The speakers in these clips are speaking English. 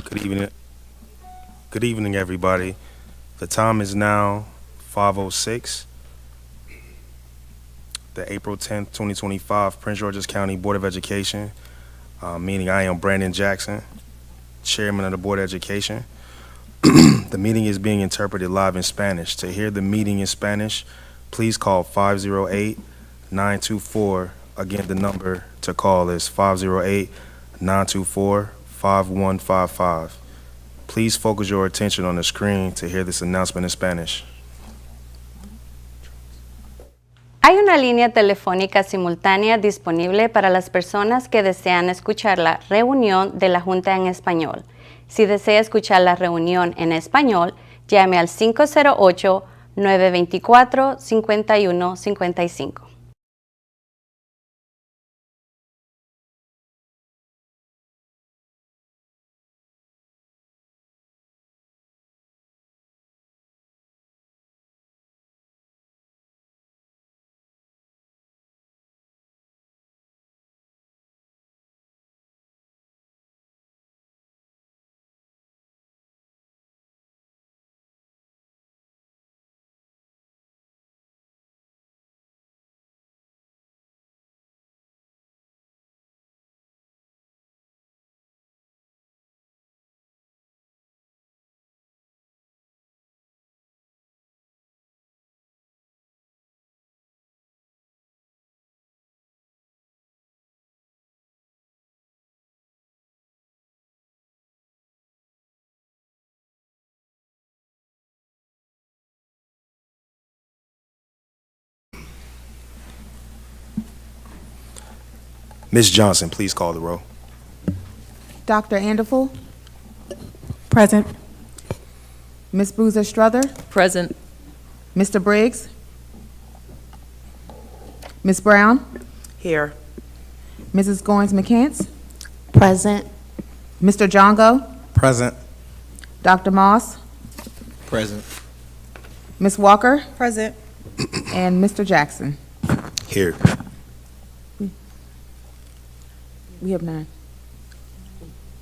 Good evening. Good evening, everybody. The time is now 5:06. The April 10th, 2025 Prince George's County Board of Education meeting. I am Brandon Jackson, Chairman of the Board of Education. The meeting is being interpreted live in Spanish. To hear the meeting in Spanish, please call 508-924. Again, the number to call is 508-924-5155. Please focus your attention on the screen to hear this announcement in Spanish. Hay una línea telefónica simultánea disponible para las personas que desean escuchar la reunión de la Junta en español. Si desea escuchar la reunión en español, llame al 508-924-5155. Ms. Johnson, please call the roll. Dr. Anderful, Present. Ms. Boozer Strother, Present. Mr. Briggs, Ms. Brown, Here. Mrs. Goins McCants, Present. Mr. Jongo, Present. Dr. Moss, Present. Ms. Walker, Present. and Mr. Jackson. Here. We have 9.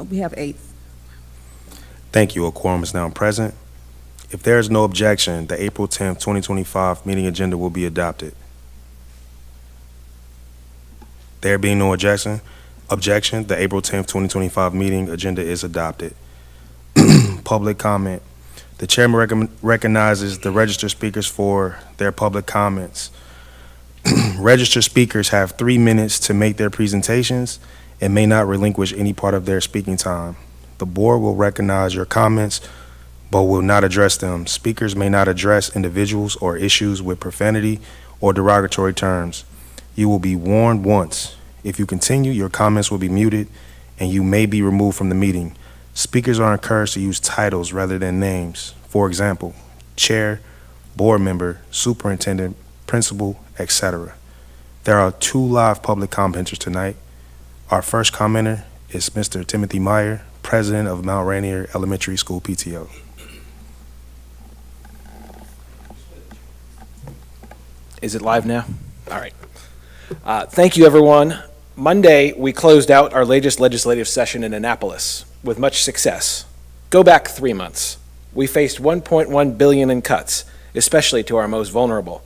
We have 8. Thank you. A quorum is now present. If there is no objection, the April 10th, 2025 meeting agenda will be adopted. There being no objection, the April 10th, 2025 meeting agenda is adopted. Public comment. The chairman recognizes the registered speakers for their public comments. Registered speakers have 3 minutes to make their presentations and may not relinquish any part of their speaking time. The board will recognize your comments, but will not address them. Speakers may not address individuals or issues with profanity or derogatory terms. You will be warned once. If you continue, your comments will be muted and you may be removed from the meeting. Speakers are encouraged to use titles rather than names. For example, chair, board member, superintendent, principal, etc. There are 2 live public commenters tonight. Our first commenter is Mr. Timothy Meyer, president of Mount Rainier Elementary School PTO. Is it live now? All right. Thank you, everyone. Monday, we closed out our latest legislative session in Annapolis with much success. Go back 3 months. We faced $1.1 billion in cuts, especially to our most vulnerable.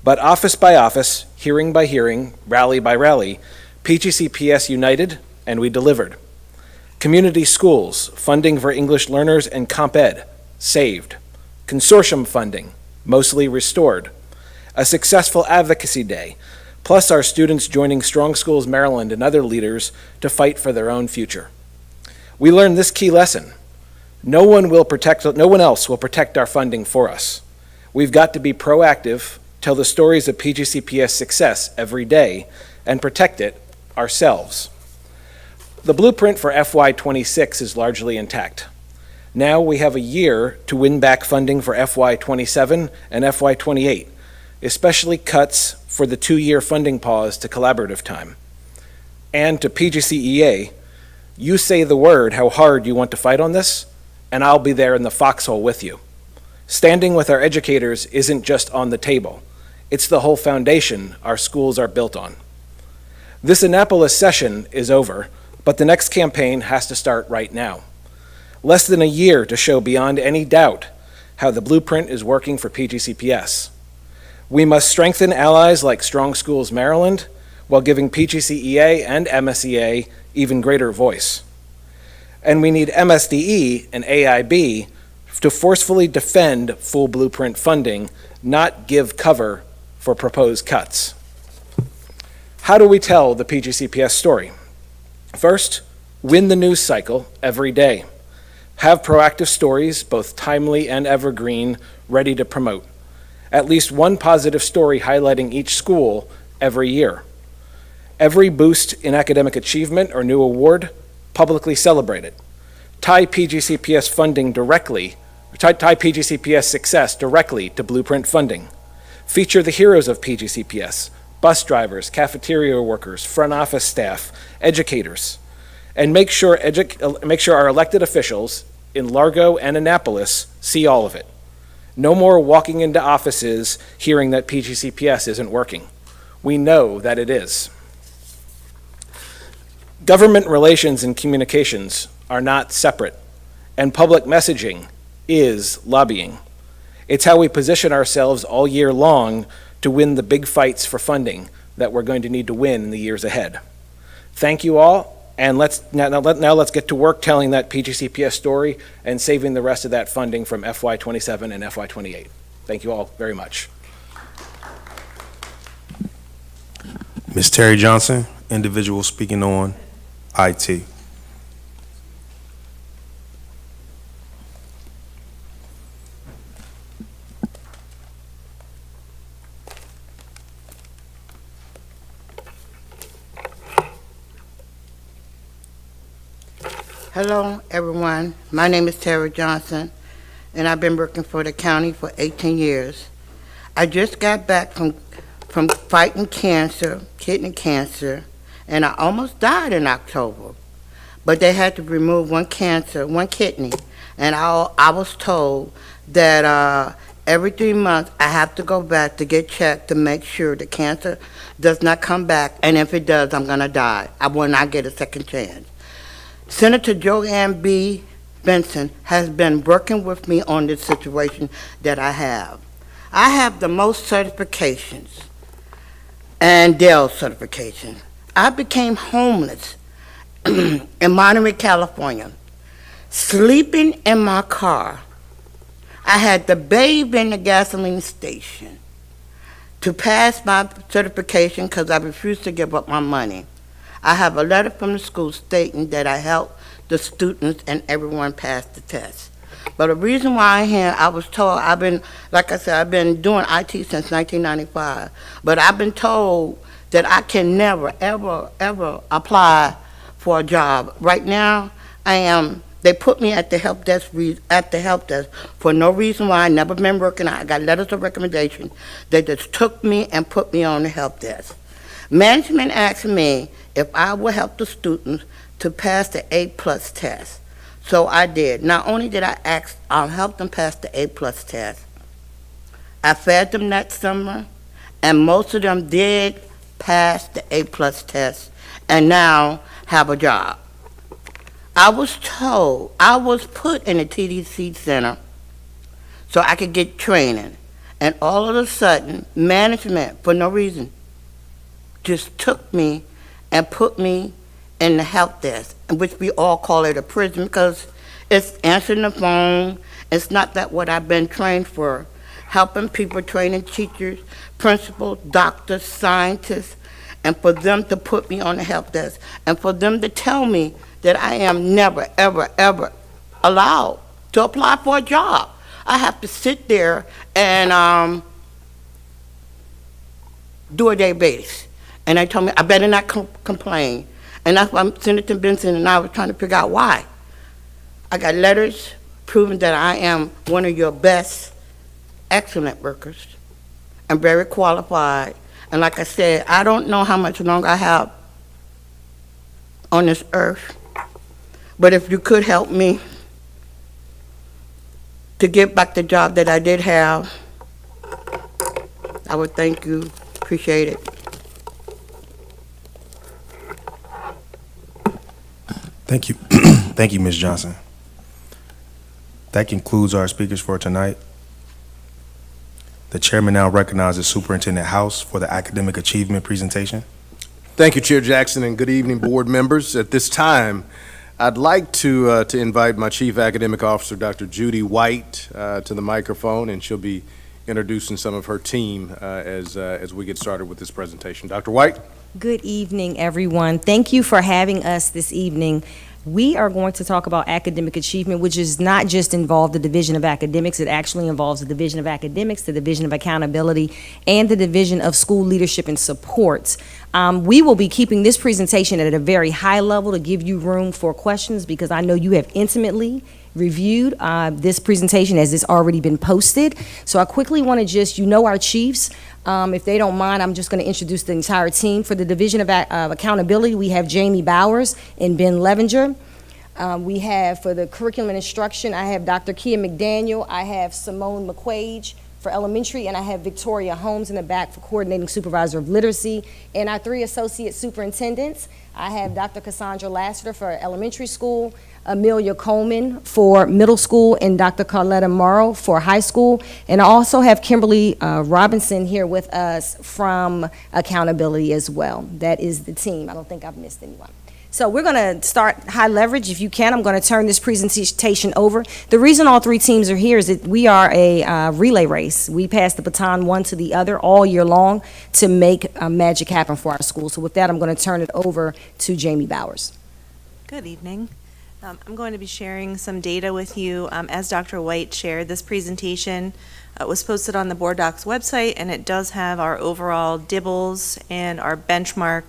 But office by office, hearing by hearing, rally by rally, PGCPS united, and we delivered. Community schools, funding for English learners and Comp Ed, saved. Consortium funding, mostly restored. A successful advocacy day, plus our students joining Strong Schools Maryland and other leaders to fight for their own future. We learned this key lesson. No one else will protect our funding for us. We've got to be proactive, tell the stories of PGCPS success every day, and protect it ourselves. The blueprint for FY26 is largely intact. Now we have a year to win back funding for FY27 and FY28, especially cuts for the 2-year funding pause to collaborative time. And to PGCEA, you say the word how hard you want to fight on this, and I'll be there in the foxhole with you. Standing with our educators isn't just on the table. It's the whole foundation our schools are built on. This Annapolis session is over, but the next campaign has to start right now. Less than a year to show beyond any doubt how the blueprint is working for PGCPS. We must strengthen allies like Strong Schools Maryland while giving PGCEA and MSEA even greater voice. And we need MSDE and AIB to forcefully defend full blueprint funding, not give cover for proposed cuts. How do we tell the PGCPS story? First, win the news cycle every day. Have proactive stories, both timely and evergreen, ready to promote. At least one positive story highlighting each school every year. Every boost in academic achievement or new award, publicly celebrate it. Tie PGCPS funding directly, tie PGCPS success directly to blueprint funding. Feature the heroes of PGCPS, bus drivers, cafeteria workers, front office staff, educators, and make sure our elected officials in Largo and Annapolis see all of it. No more walking into offices hearing that PGCPS isn't working. We know that it is. Government relations and communications are not separate, and public messaging is lobbying. It's how we position ourselves all year long to win the big fights for funding that we're going to need to win in the years ahead. Thank you all, and let's get to work telling that PGCPS story and saving the rest of that funding from FY27 and FY28. Thank you all very much. Ms. Terry Johnson, individual speaking on IT. Hello, everyone. My name is Terry Johnson, and I've been working for the county for 18 years. I just got back from fighting cancer, kidney cancer, and I almost died in October. But they had to remove one kidney, and I was told that every 3 months I have to go back to get checked to make sure the cancer does not come back, and if it does, I'm gonna die. I will not get a second chance. Senator Joanne B. Benson has been working with me on this situation that I have. I have the most certifications and Dell certifications. I became homeless in Monterey, California, sleeping in my car. I had to bathe in the gasoline station to pass my certification because I refused to give up my money. I have a letter from the school stating that I helped the students and everyone pass the test. But the reason why I'm here, I was told, I've been doing IT since 1995, but I've been told that I can never, ever, ever apply for a job. Right now, they put me at the help desk for no reason why. I never been working. I got letters of recommendation. They just took me and put me on the help desk. Management asked me if I would help the students to pass the A+ test. So I did. Not only did I'll help them pass the A+ test, I fed them that summer, and most of them did pass the A+ test and now have a job. I was told, I was put in a TDC center so I could get training, and all of a sudden, management, for no reason, just took me and put me in the help desk, which we all call it a prison because it's answering the phone. It's not that what I've been trained for, helping people, training teachers, principals, doctors, scientists, and for them to put me on the help desk and for them to tell me that I am never, ever, ever allowed to apply for a job. I have to sit there and do a day base. And they told me I better not complain. And that's why Senator Benson and I were trying to figure out why. I got letters proving that I am one of your best, excellent workers and very qualified. And like I said, I don't know how much longer I have on this earth, but if you could help me to get back the job that I did have, I would thank you, appreciate it. Thank you. Thank you, Ms. Johnson. That concludes our speakers for tonight. The chairman now recognizes Superintendent House for the academic achievement presentation. Thank you, Chair Jackson, and good evening, board members. At this time, I'd like to invite my Chief Academic Officer, Dr. Judy White, to the microphone, and she'll be introducing some of her team as we get started with this presentation. Dr. White? Good evening, everyone. Thank you for having us this evening. We are going to talk about academic achievement, which is not just involved the Division of Academics. It actually involves the Division of Academics, the Division of Accountability, and the Division of School Leadership and Support. We will be keeping this presentation at a very high level to give you room for questions, because I know you have intimately reviewed this presentation as it's already been posted. So I quickly want to just, our chiefs. If they don't mind, I'm just going to introduce the entire team. For the Division of Accountability, we have Jamie Bowers and Ben Levenger. We have, for the curriculum and instruction, I have Dr. Kia McDaniel, I have Simone McQuage for elementary, and I have Victoria Holmes in the back for coordinating supervisor of literacy. And our 3 associate superintendents, I have Dr. Cassandra Lassiter for elementary school, Amelia Coleman for middle school, and Dr. Carletta Morrow for high school. And I also have Kimberly Robinson here with us from accountability as well. That is the team. I don't think I've missed anyone. So we're going to start high leverage. If you can, I'm going to turn this presentation over. The reason all 3 teams are here is that we are a relay race. We pass the baton one to the other all year long to make magic happen for our school. So with that, I'm going to turn it over to Jamie Bowers. Good evening. I'm going to be sharing some data with you. As Dr. White shared, this presentation was posted on the Board Docs website, and it does have our overall DIBELS and our benchmark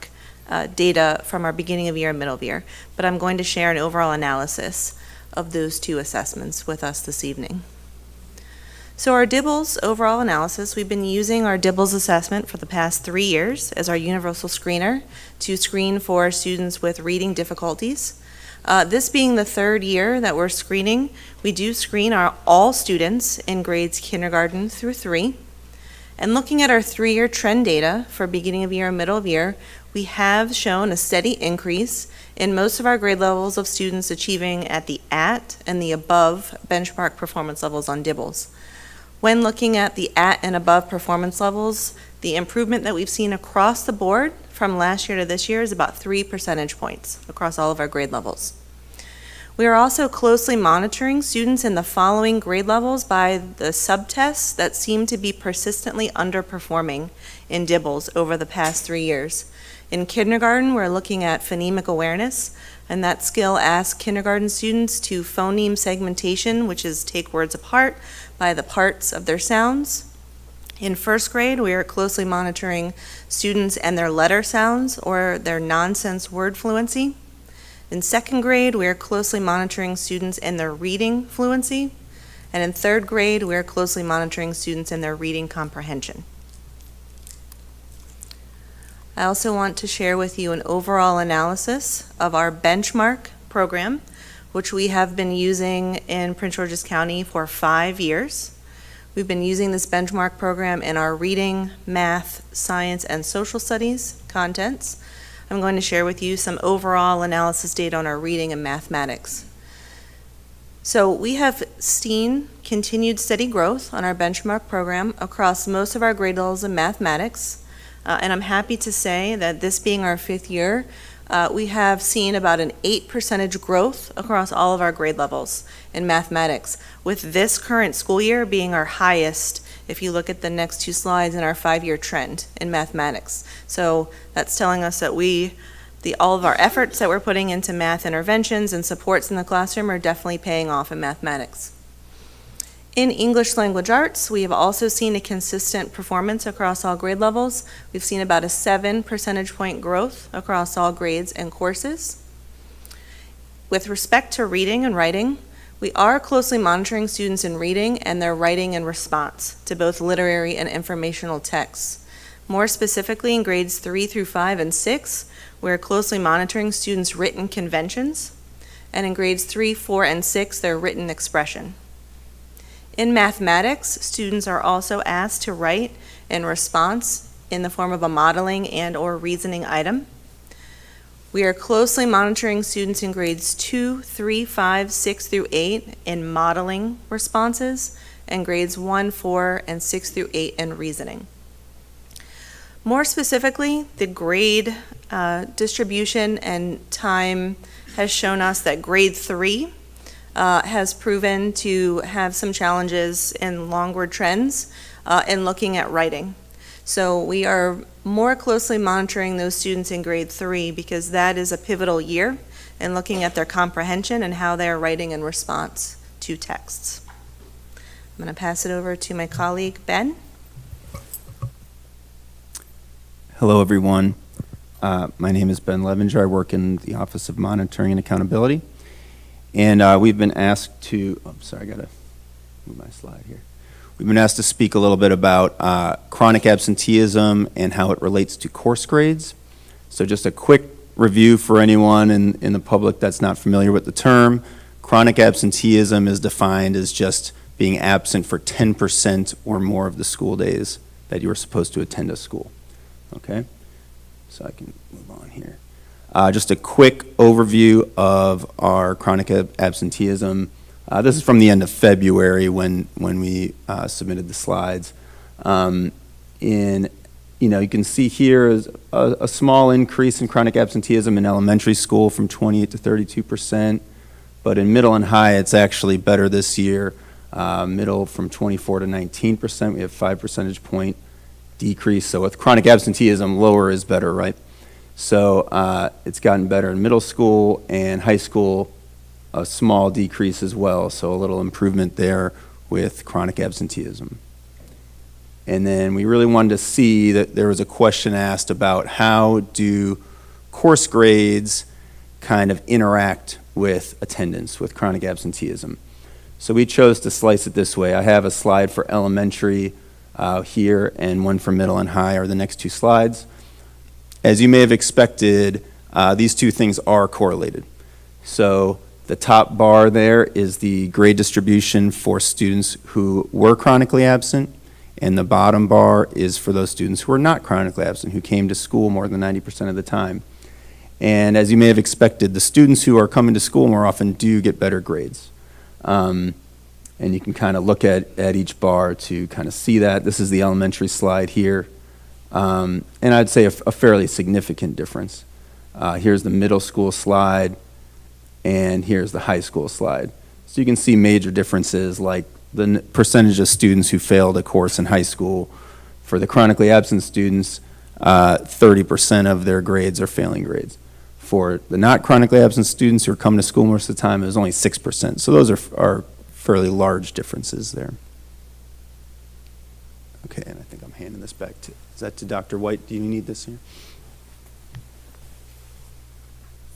data from our beginning of year and middle of year. But I'm going to share an overall analysis of those 2 assessments with us this evening. So our DIBELS overall analysis, we've been using our DIBELS assessment for the past 3 years as our universal screener to screen for students with reading difficulties. This being the 3rd year that we're screening, we do screen all students in grades kindergarten through 3. And looking at our 3-year trend data for beginning of year and middle of year, we have shown a steady increase in most of our grade levels of students achieving at the at and the above benchmark performance levels on DIBELS. When looking at the at and above performance levels, the improvement that we've seen across the board from last year to this year is about 3 percentage points across all of our grade levels. We are also closely monitoring students in the following grade levels by the subtests that seem to be persistently underperforming in DIBELS over the past 3 years. In kindergarten, we're looking at phonemic awareness, and that skill asks kindergarten students to phoneme segmentation, which is take words apart by the parts of their sounds. In 1st grade, we are closely monitoring students and their letter sounds or their nonsense word fluency. In 2nd grade, we are closely monitoring students and their reading fluency. And in 3rd grade, we are closely monitoring students and their reading comprehension. I also want to share with you an overall analysis of our benchmark program, which we have been using in Prince George's County for 5 years. We've been using this benchmark program in our reading, math, science, and social studies contents. I'm going to share with you some overall analysis data on our reading and mathematics. So we have seen continued steady growth on our benchmark program across most of our grade levels in mathematics. And I'm happy to say that this being our 5th year, we have seen about an 8% growth across all of our grade levels in mathematics, with this current school year being our highest if you look at the next 2 slides in our 5-year trend in mathematics. So that's telling us that all of our efforts that we're putting into math interventions and supports in the classroom are definitely paying off in mathematics. In English language arts, we have also seen a consistent performance across all grade levels. We've seen about a 7 percentage point growth across all grades and courses. With respect to reading and writing, we are closely monitoring students in reading and their writing in response to both literary and informational texts. More specifically, in grades 3 through 5 and 6, we're closely monitoring students' written conventions, and in grades 3, 4, and 6, their written expression. In mathematics, students are also asked to write in response in the form of a modeling and/or reasoning item. We are closely monitoring students in grades 2, 3, 5, 6 through 8 in modeling responses, and grades 1, 4, and 6 through 8 in reasoning. More specifically, the grade distribution and time has shown us that grade 3 has proven to have some challenges in longward trends in looking at writing. So we are more closely monitoring those students in grade 3 because that is a pivotal year in looking at their comprehension and how they are writing in response to texts. I'm going to pass it over to my colleague, Ben. Hello, everyone. My name is Ben Levenger. I work in the Office of Monitoring and Accountability. And we've been asked to, I gotta move my slide here. We've been asked to speak a little bit about chronic absenteeism and how it relates to course grades. So just a quick review for anyone in the public that's not familiar with the term. Chronic absenteeism is defined as just being absent for 10% or more of the school days that you were supposed to attend a school. Okay? So I can move on here. Just a quick overview of our chronic absenteeism. This is from the end of February when we submitted the slides. You can see here is a small increase in chronic absenteeism in elementary school from 28 to 32%, but in middle and high, it's actually better this year. Middle from 24 to 19%, we have 5 percentage point decrease. So with chronic absenteeism, lower is better, right? So it's gotten better in middle school and high school, a small decrease as well. So a little improvement there with chronic absenteeism. And then we really wanted to see that there was a question asked about how do course grades kind of interact with attendance, with chronic absenteeism. So we chose to slice it this way. I have a slide for elementary here and one for middle and high are the next two slides. As you may have expected, these two things are correlated. So the top bar there is the grade distribution for students who were chronically absent, and the bottom bar is for those students who are not chronically absent, who came to school more than 90% of the time. And as you may have expected, the students who are coming to school more often do get better grades. And you can kind of look at each bar to kind of see that. This is the elementary slide here. And I'd say a fairly significant difference. Here's the middle school slide, and here's the high school slide. So you can see major differences like the percentage of students who failed a course in high school. For the chronically absent students, 30% of their grades are failing grades. For the not chronically absent students who are coming to school most of the time, it was only 6%. So those are fairly large differences there. Okay, and I think I'm handing this back to, is that to Dr. White? Do you need this here?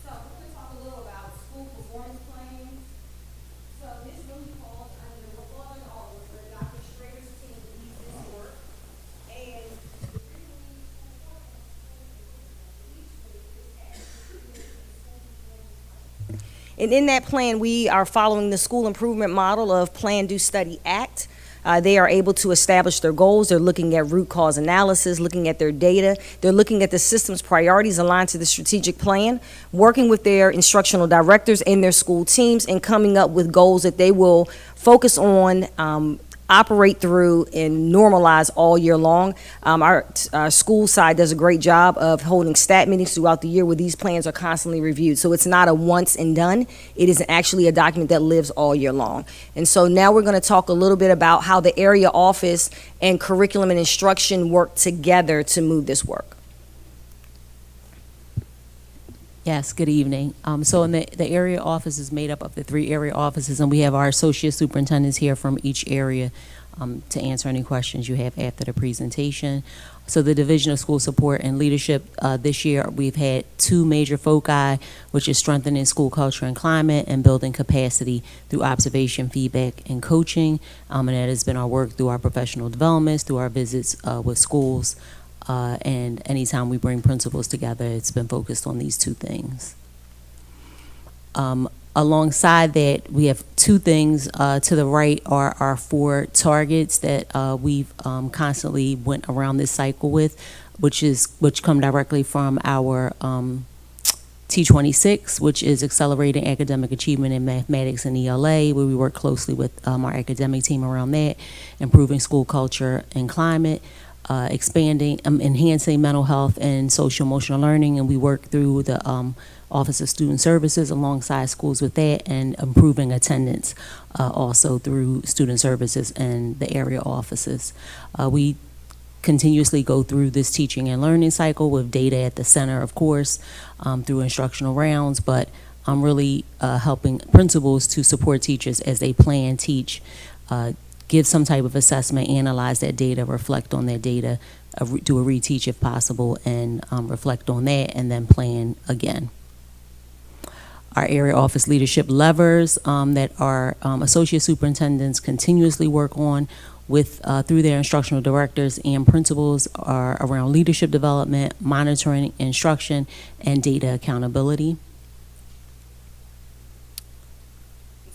So we're going to talk a little about school performance plans. So this really falls under the one officer, Dr. Schrader's team leads this work. And in that plan, we are following the school improvement model of Plan, Do, Study, Act. They are able to establish their goals. They're looking at root cause analysis, looking at their data. They're looking at the system's priorities aligned to the strategic plan, working with their instructional directors and their school teams, and coming up with goals that they will focus on, operate through, and normalize all year long. Our school side does a great job of holding stat meetings throughout the year where these plans are constantly reviewed. So it's not a once and done. It is actually a document that lives all year long. And so now we're going to talk a little bit about how the area office and curriculum and instruction work together to move this work. Yes, good evening. So in the area office is made up of the 3 area offices, and we have our associate superintendents here from each area to answer any questions you have after the presentation. So the Division of School Support and Leadership, this year we've had 2 major foci, which is strengthening school culture and climate and building capacity through observation, feedback, and coaching. And that has been our work through our professional developments, through our visits with schools. And anytime we bring principals together, it's been focused on these 2 things. Alongside that, we have 2 things. To the right are our 4 targets that we've constantly went around this cycle with, which come directly from our T26, which is Accelerating Academic Achievement in Mathematics and ELA, where we work closely with our academic team around that, improving school culture and climate, expanding, enhancing mental health and social emotional learning, and we work through the Office of Student Services alongside schools with that, and improving attendance also through student services and the area offices. We continuously go through this teaching and learning cycle with data at the center, of course, through instructional rounds, but I'm really helping principals to support teachers as they plan, teach, give some type of assessment, analyze that data, reflect on that data, do a reteach if possible, and reflect on that, and then plan again. Our area office leadership levers that our associate superintendents continuously work on with through their instructional directors and principals are around leadership development, monitoring, instruction, and data accountability.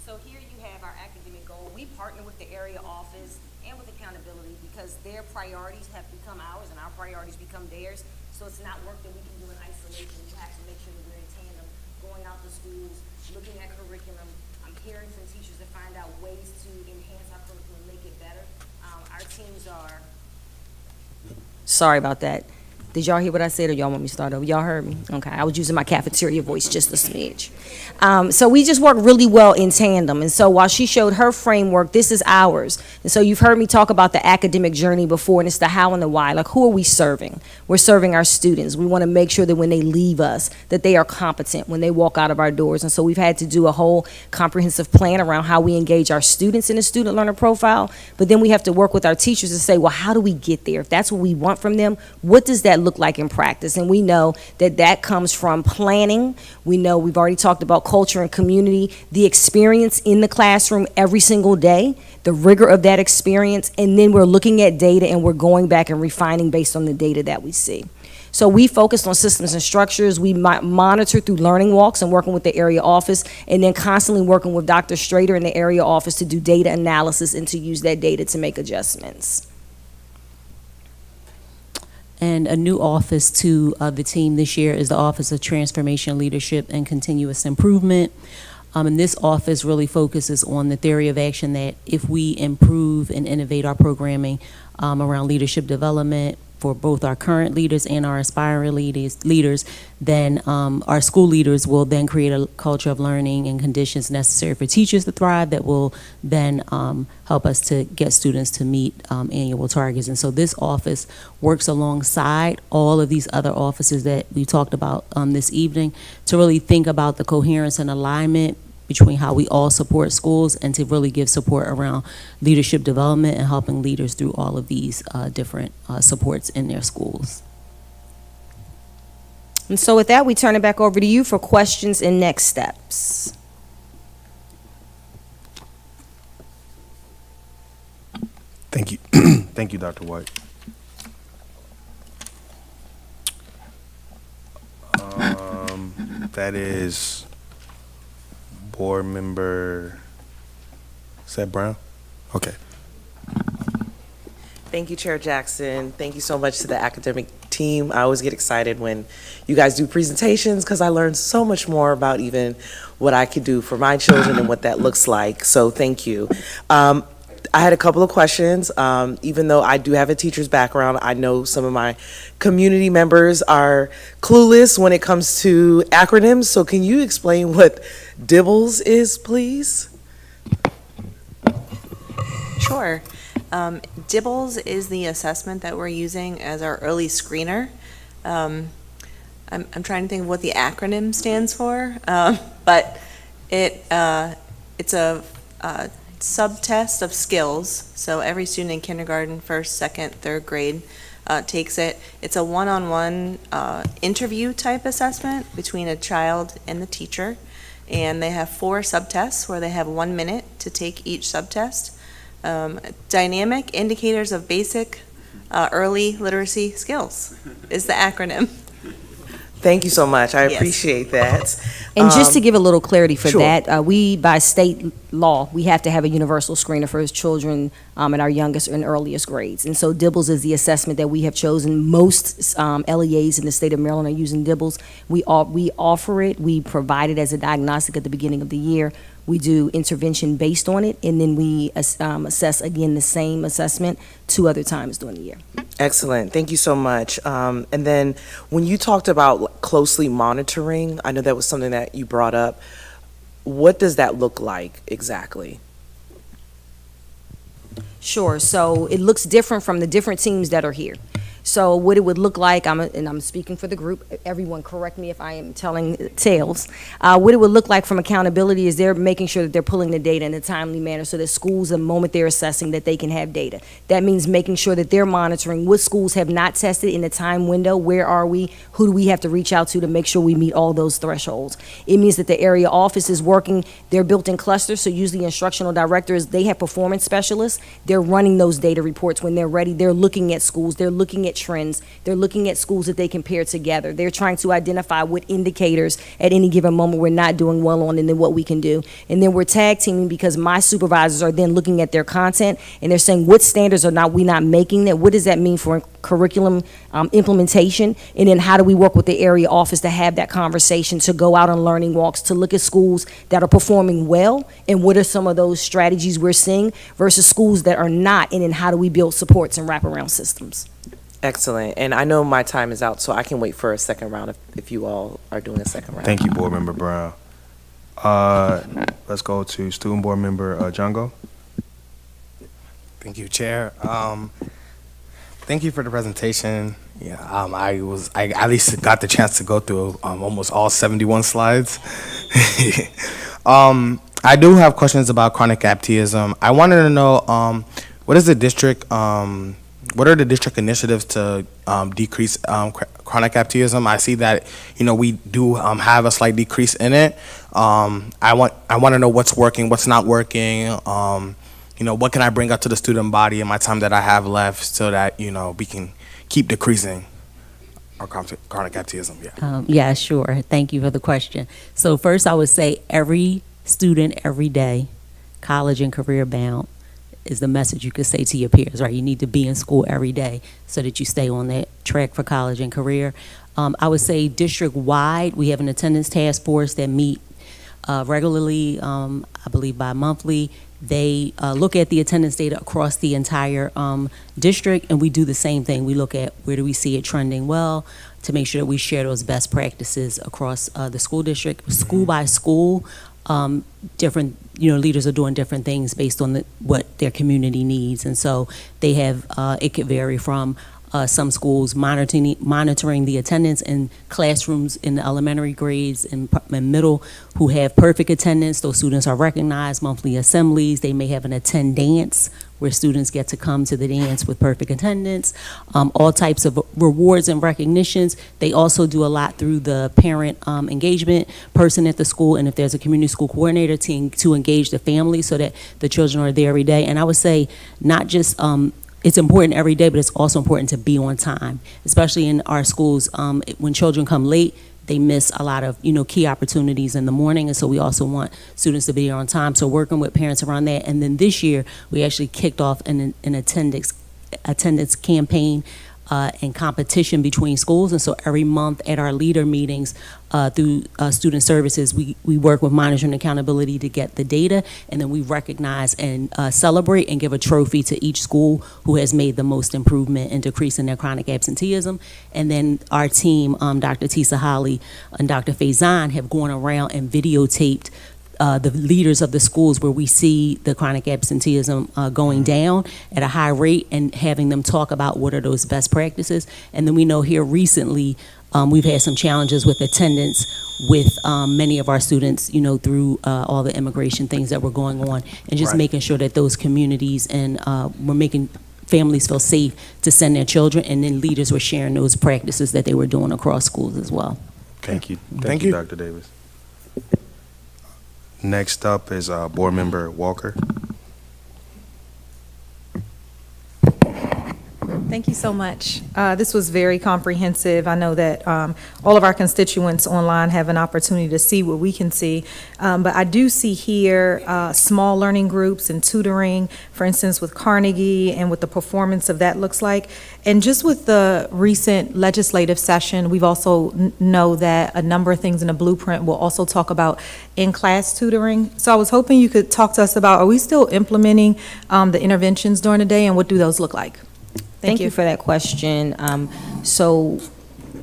So here you have our academic goal. We partner with the area office and with accountability because their priorities have become ours and our priorities become theirs. So it's not work that we can do in isolation. We have to make sure that we're in tandem, going out to schools, looking at curriculum. I'm hearing from teachers to find out ways to enhance our curriculum, make it better. Our teams are. Sorry about that. Did y'all hear what I said, or y'all want me to start over? Y'all heard me? Okay, I was using my cafeteria voice just a smidge. So we just work really well in tandem. And so while she showed her framework, this is ours. And so you've heard me talk about the academic journey before, and it's the how and the why. Like, who are we serving? We're serving our students. We want to make sure that when they leave us, that they are competent when they walk out of our doors. And so we've had to do a whole comprehensive plan around how we engage our students in the student learner profile. But then we have to work with our teachers to say, well, how do we get there? If that's what we want from them, what does that look like in practice? And we know that that comes from planning. We know we've already talked about culture and community, the experience in the classroom every single day, the rigor of that experience, and then we're looking at data and we're going back and refining based on the data that we see. So we focused on systems and structures. We monitor through learning walks and working with the area office, and then constantly working with Dr. Strader in the area office to do data analysis and to use that data to make adjustments. And a new office to the team this year is the Office of Transformation, Leadership, and Continuous Improvement. And this office really focuses on the theory of action that if we improve and innovate our programming around leadership development for both our current leaders and our aspiring leaders, then our school leaders will then create a culture of learning and conditions necessary for teachers to thrive that will then help us to get students to meet annual targets. And so this office works alongside all of these other offices that we talked about this evening to really think about the coherence and alignment between how we all support schools and to really give support around leadership development and helping leaders through all of these different supports in their schools. And so with that, we turn it back over to you for questions and next steps. Thank you. Thank you, Dr. White. That is Board Member, is that Brown? Okay. Thank you, Chair Jackson. Thank you so much to the academic team. I always get excited when you guys do presentations because I learn so much more about even what I could do for my children and what that looks like. So thank you. I had a couple of questions. Even though I do have a teacher's background, I know some of my community members are clueless when it comes to acronyms. So can you explain what DIBELS is, please? Sure. DIBELS is the assessment that we're using as our early screener. I'm trying to think of what the acronym stands for, but it's a subtest of skills. So every student in kindergarten, first, second, third grade takes it. It's a one-on-one interview type assessment between a child and the teacher. And they have 4 subtests where they have 1 minute to take each subtest. Dynamic Indicators of Basic Early Literacy Skills is the acronym. Thank you so much. I Yes. appreciate that. And just to give a little clarity for sure. that, we, by state law, we have to have a universal screener for children in our youngest and earliest grades. And so DIBELS is the assessment that we have chosen. Most LEAs in the state of Maryland are using DIBELS. We offer it, we provide it as a diagnostic at the beginning of the year. We do intervention based on it, and then we assess again the same assessment 2 other times during the year. Excellent. Thank you so much. And then when you talked about closely monitoring, I know that was something that you brought up. What does that look like exactly? Sure. So it looks different from the different teams that are here. So what it would look like, and I'm speaking for the group, everyone correct me if I am telling tales. What it would look like from accountability is they're making sure that they're pulling the data in a timely manner so that schools, the moment they're assessing, that they can have data. That means making sure that they're monitoring what schools have not tested in the time window, where are we, who do we have to reach out to make sure we meet all those thresholds. It means that the area office is working, they're built in clusters, so usually instructional directors, they have performance specialists, they're running those data reports when they're ready, they're looking at schools, they're looking at trends. They're looking at schools that they compare together. They're trying to identify what indicators at any given moment we're not doing well on and then what we can do. And then we're tag teaming because my supervisors are then looking at their content and they're saying what standards are we not making that? What does that mean for curriculum implementation? And then how do we work with the area office to have that conversation, to go out on learning walks, to look at schools that are performing well and what are some of those strategies we're seeing versus schools that are not, and then how do we build supports and wraparound systems? Excellent. And I know my time is out, so I can wait for a second round if you all are doing a second round. Thank you, Board Member Brown. Let's go to Student Board Member Jungo. Thank you, Chair. Thank you for the presentation. Yeah, I at least got the chance to go through almost all 71 slides. I do have questions about chronic absenteeism. I wanted to know what are the district initiatives to decrease chronic absenteeism? I see that we do have a slight decrease in it. I want to know what's working, what's not working. What can I bring up to the student body in my time that I have left so that we can keep decreasing our chronic absenteeism. Yeah. Yeah, sure. Thank you for the question. So first, I would say every student, every day, college and career bound, is the message you could say to your peers, right? You need to be in school every day so that you stay on that track for college and career. I would say district-wide, we have an attendance task force that meet regularly, I believe bi-monthly. They look at the attendance data across the entire district, and we do the same thing. We look at where do we see it trending well to make sure that we share those best practices across the school district, school by school. Different leaders are doing different things based on what their community needs, and so they have it could vary from some schools monitoring the attendance in classrooms in the elementary grades and middle who have perfect attendance. Those students are recognized, monthly assemblies. They may have an attend dance where students get to come to the dance with perfect attendance, all types of rewards and recognitions. They also do a lot through the parent engagement person at the school, and if there's a community school coordinator to engage the family so that the children are there every day. And I would say not just it's important every day, but it's also important to be on time, especially in our schools. When children come late, they miss a lot of key opportunities in the morning, and so we also want students to be here on time. So working with parents around that, and then this year we actually kicked off an attendance campaign and competition between schools. And so every month at our leader meetings through student services, we work with monitoring and accountability to get the data, and then we recognize and celebrate and give a trophy to each school who has made the most improvement in decreasing their chronic absenteeism. And then our team, Dr. Tisa Holly and Dr. Faison, have gone around and videotaped the leaders of the schools where we see the chronic absenteeism going down at a high rate, and having them talk about what are those best practices. And then we know here recently we've had some challenges with attendance with many of our students, through all the immigration things that were going on, and just making sure that those communities and we're making families feel safe to send their children, and then leaders were sharing those practices that they were doing across schools as well. Thank you. Thank you, Dr. Davis. Next up is Board Member Walker. Thank you so much. This was very comprehensive. I know that all of our constituents online have an opportunity to see what we can see. But I do see here small learning groups and tutoring, for instance, with Carnegie and what the performance of that looks like. And just with the recent legislative session, we've also know that a number of things in the blueprint will also talk about in-class tutoring. So I was hoping you could talk to us about, are we still implementing the interventions during the day, and what do those look like? Thank you for that question. So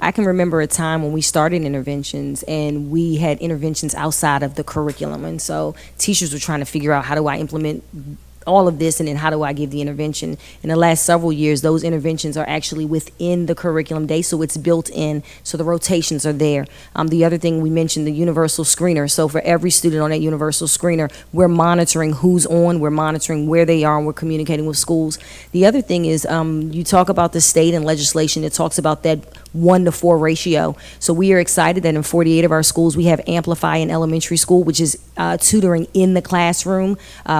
I can remember a time when we started interventions and we had interventions outside of the curriculum. And so teachers were trying to figure out, how do I implement all of this, and then how do I give the intervention? In the last several years, those interventions are actually within the curriculum day, so it's built in, so the rotations are there. The other thing we mentioned, the universal screener. So for every student on that universal screener, we're monitoring who's on, we're monitoring where they are, and we're communicating with schools. The other thing is, you talk about the state and legislation, it talks about that 1-to-4 ratio. So we are excited that in 48 of our schools, we have Amplify in elementary school, which is tutoring in the classroom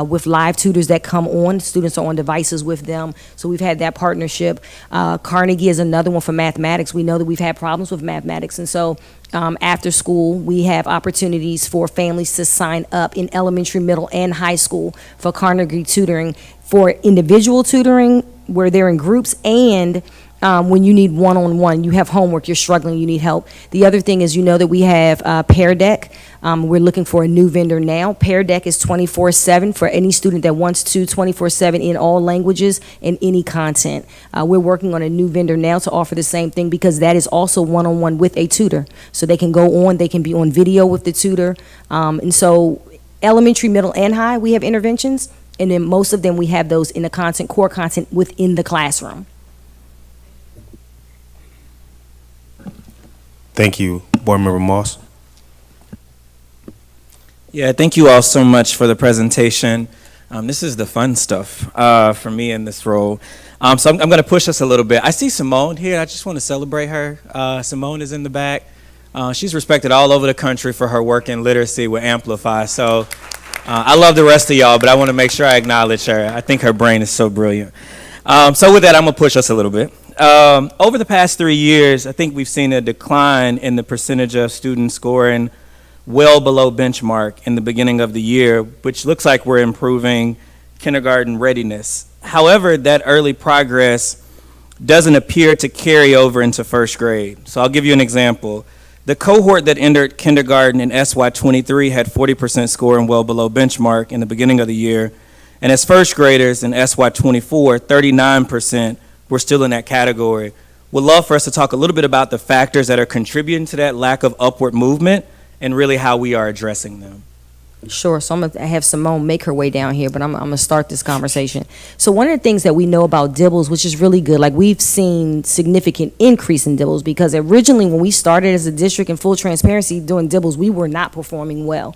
with live tutors that come on. Students are on devices with them. So we've had that partnership. Carnegie is another one for mathematics. We know that we've had problems with mathematics. And so after school, we have opportunities for families to sign up in elementary, middle, and high school for Carnegie tutoring, for individual tutoring where they're in groups, and when you need one-on-one, you have homework, you're struggling, you need help. The other thing is, you know that we have Pear Deck. We're looking for a new vendor now. Pear Deck is 24/7 for any student that wants to, 24/7 in all languages and any content. We're working on a new vendor now to offer the same thing, because that is also one-on-one with a tutor. So they can go on, they can be on video with the tutor. And so elementary, middle, and high, we have interventions. And then most of them, we have those in the content, core content within the classroom. Thank you. Board Member Moss. Yeah, thank you all so much for the presentation. This is the fun stuff for me in this role. So I'm going to push us a little bit. I see Simone here. I just want to celebrate her. Simone is in the back. She's respected all over the country for her work in literacy with Amplify. So I love the rest of y'all, but I want to make sure I acknowledge her. I think her brain is so brilliant. So with that, I'm going to push us a little bit. Over the past 3 years, I think we've seen a decline in the percentage of students scoring well below benchmark in the beginning of the year, which looks like we're improving kindergarten readiness. However, that early progress doesn't appear to carry over into first grade. So I'll give you an example. The cohort that entered kindergarten in SY23 had 40% scoring well below benchmark in the beginning of the year, and as first graders in SY24, 39% we're still in that category. Would love for us to talk a little bit about the factors that are contributing to that lack of upward movement and really how we are addressing them. Sure. So I'm going to have Simone make her way down here, but I'm going to start this conversation. So one of the things that we know about DIBELS, which is really good, like we've seen significant increase in DIBELS, because originally when we started as a district, in full transparency, doing DIBELS, we were not performing well.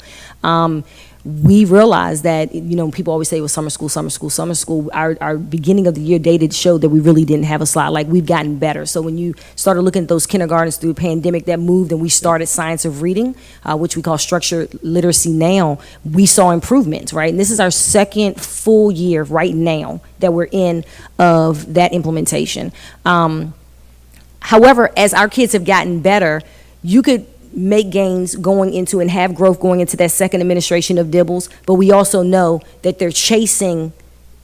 We realized that, you know, people always say it was summer school, summer school, summer school. Our beginning of the year data showed that we really didn't have a slot. Like, we've gotten better. So when you started looking at those kindergartens through the pandemic, that moved, and we started Science of Reading, which we call Structured Literacy Now, we saw improvements, right? And this is our second full year right now that we're in of that implementation. However, as our kids have gotten better, you could make gains going into and have growth going into that second administration of DIBELS, but we also know that they're chasing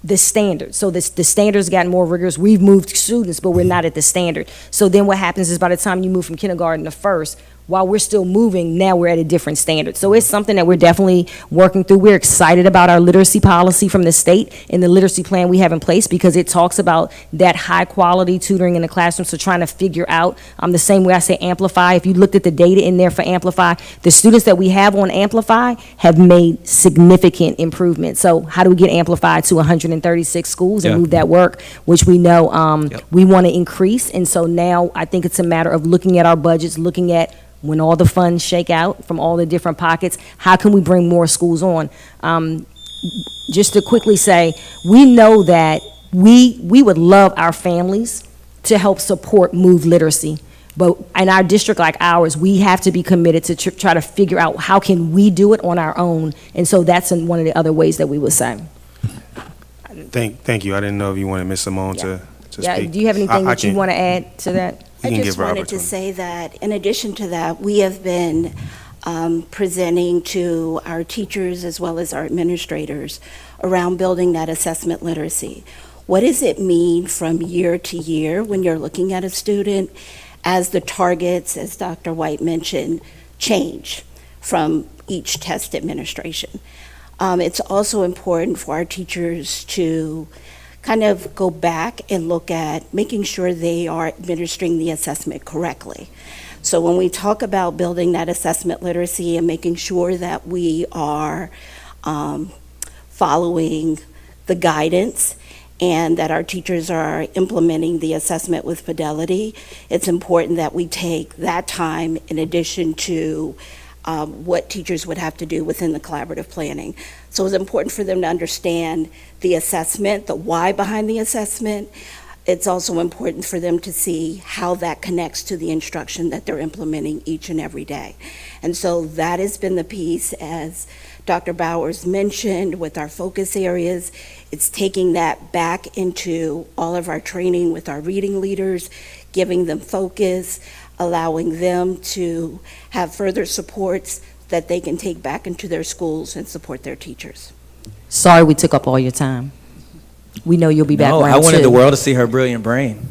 the standards. So the standards gotten more rigorous. We've moved students, but we're not at the standard. So then what happens is, by the time you move from kindergarten to first, while we're still moving, now we're at a different standard. So it's something that we're definitely working through. We're excited about our literacy policy from the state and the literacy plan we have in place, because it talks about that high quality tutoring in the classroom. So trying to figure out, the same way I say Amplify, if you looked at the data in there for Amplify, the students that we have on Amplify have made significant improvements. So how do we get Amplify to 136 schools and move that work, which we know we want to increase. And so now I think it's a matter of looking at our budgets, looking at when all the funds shake out from all the different pockets, how can we bring more schools on? Just to quickly say, we know that we would love our families to help support Move Literacy. But in our district like ours, we have to be committed to try to figure out how can we do it on our own. And so that's one of the other ways that we would say. Thank you. I didn't know if you wanted Ms. Simone to to Yeah, speak. do you have anything I that you can- want to add to that? We I can just give her wanted to opportunity. say that in addition to that, we have been presenting to our teachers as well as our administrators around building that assessment literacy. What does it mean from year to year when you're looking at a student as the targets, as Dr. White mentioned, change from each test administration? It's also important for our teachers to kind of go back and look at making sure they are administering the assessment correctly. So when we talk about building that assessment literacy and making sure that we are following the guidance and that our teachers are implementing the assessment with fidelity, it's important that we take that time in addition to what teachers would have to do within the collaborative planning. So it's important for them to understand the assessment, the why behind the assessment. It's also important for them to see how that connects to the instruction that they're implementing each and every day. And so that has been the piece, as Dr. Bowers mentioned, with our focus areas. It's taking that back into all of our training with our reading leaders, giving them focus, allowing them to have further supports that they can take back into their schools and support their teachers. Sorry we took up all your time. We know you'll be back No, round I wanted two. the world to see her brilliant brain.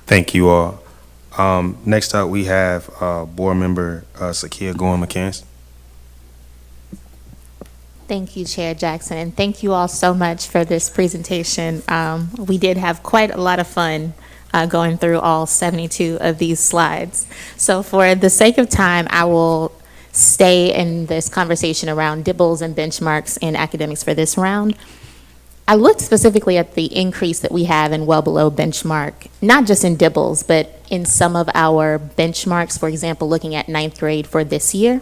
Thank you all. Next up, we have Board Member Sakia Goin McCants. Thank you, Chair Jackson, and thank you all so much for this presentation. We did have quite a lot of fun going through all 72 of these slides. So for the sake of time, I will stay in this conversation around DIBELS and benchmarks in academics for this round. I looked specifically at the increase that we have in well below benchmark, not just in DIBELS, but in some of our benchmarks, for example, looking at 9th grade for this year.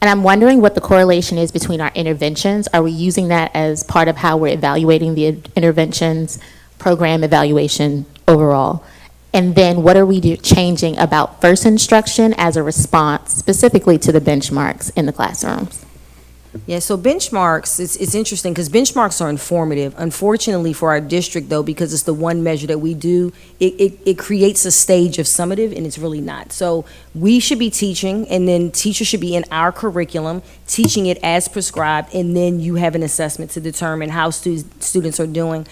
And I'm wondering what the correlation is between our interventions. Are we using that as part of how we're evaluating the interventions, program evaluation overall? And then what are we changing about first instruction as a response specifically to the benchmarks in the classrooms? Yeah, so benchmarks, it's interesting because benchmarks are informative. Unfortunately for our district, though, because it's the one measure that we do, it creates a stage of summative, and it's really not. So we should be teaching, and then teachers should be in our curriculum, teaching it as prescribed, and then you have an assessment to determine how students are doing.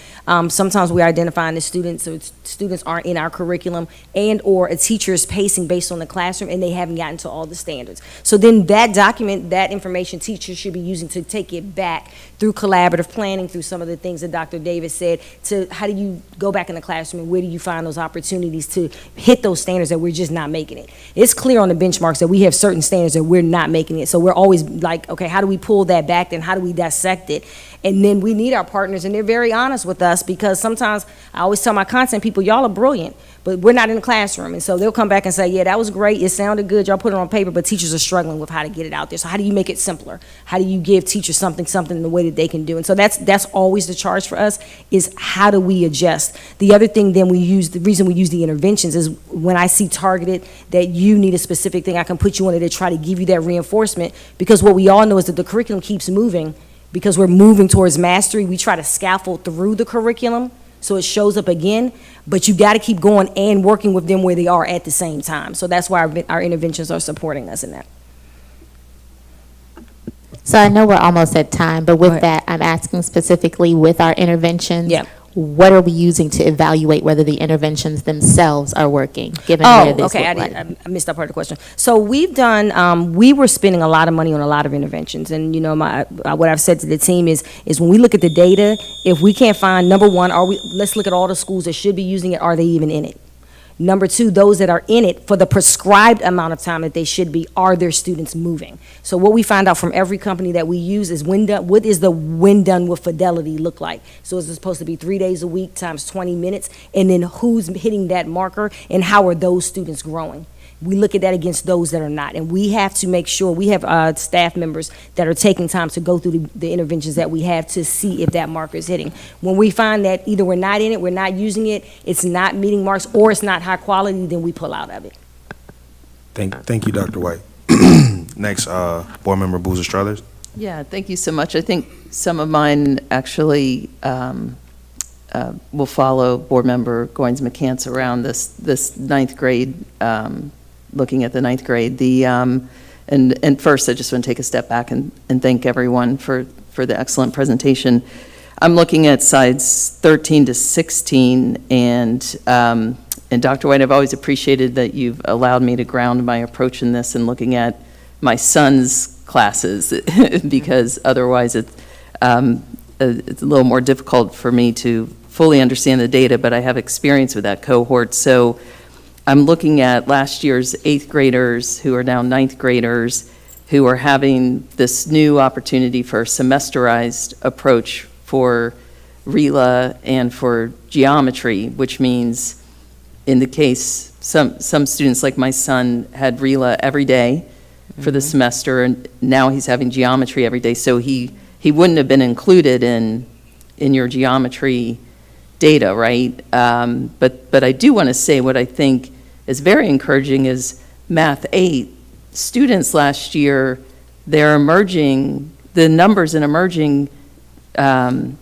Sometimes we're identifying the students, so students aren't in our curriculum, and or a teacher is pacing based on the classroom, and they haven't gotten to all the standards. So then that document, that information, teachers should be using to take it back through collaborative planning, through some of the things that Dr. Davis said, to how do you go back in the classroom and where do you find those opportunities to hit those standards that we're just not making it. It's clear on the benchmarks that we have certain standards that we're not making it. So we're always like, okay, how do we pull that back? Then how do we dissect it? And then we need our partners, and they're very honest with us, because sometimes I always tell my content people, y'all are brilliant, but we're not in the classroom. And so they'll come back and say, yeah, that was great, it sounded good, y'all put it on paper, but teachers are struggling with how to get it out there. So how do you make it simpler? How do you give teachers something in the way that they can do? And so that's always the charge for us, is how do we adjust? The other thing then the reason we use the interventions is when I see targeted that you need a specific thing, I can put you on it to try to give you that reinforcement, because what we all know is that the curriculum keeps moving. Because we're moving towards mastery, we try to scaffold through the curriculum so it shows up again, but you got to keep going and working with them where they are at the same time. So that's why our interventions are supporting us in that. So I know we're almost at time, but with that, I'm asking specifically with our interventions. Yeah. What are we using to evaluate whether the interventions themselves are working, given where this okay, look like? I missed that part of the question. So we've done, we were spending a lot of money on a lot of interventions, and you know, what I've said to the team is when we look at the data, if we can't find, number one, let's look at all the schools that should be using it, are they even in it? Number two, those that are in it for the prescribed amount of time that they should be, are their students moving? So what we find out from every company that we use is what is the when done with fidelity look like? So is it supposed to be 3 days a week times 20 minutes? And then who's hitting that marker, and how are those students growing? We look at that against those that are not. And we have to make sure, we have staff members that are taking time to go through the interventions that we have to see if that marker is hitting. When we find that either we're not in it, we're not using it, it's not meeting marks, or it's not high quality, then we pull out of it. Thank you, Dr. White. Next, Board Member Boozer Struthers. Yeah, thank you so much. I think some of mine actually will follow Board Member Goins McCants around this ninth grade, looking at the ninth grade. And first, I just want to take a step back and thank everyone for the excellent presentation. I'm looking at slides 13 to 16, and Dr. White, I've always appreciated that you've allowed me to ground my approach in this and looking at my son's classes, because otherwise it's a little more difficult for me to fully understand the data, but I have experience with that cohort. So I'm looking at last year's 8th graders who are now 9th graders who are having this new opportunity for a semesterized approach for RELA and for geometry, which means in the case, some students like my son had RELA every day for the semester, and now he's having geometry every day. So he wouldn't have been included in your geometry data, right? But I do want to say what I think is very encouraging is Math 8 students last year, they're emerging, the numbers in emerging and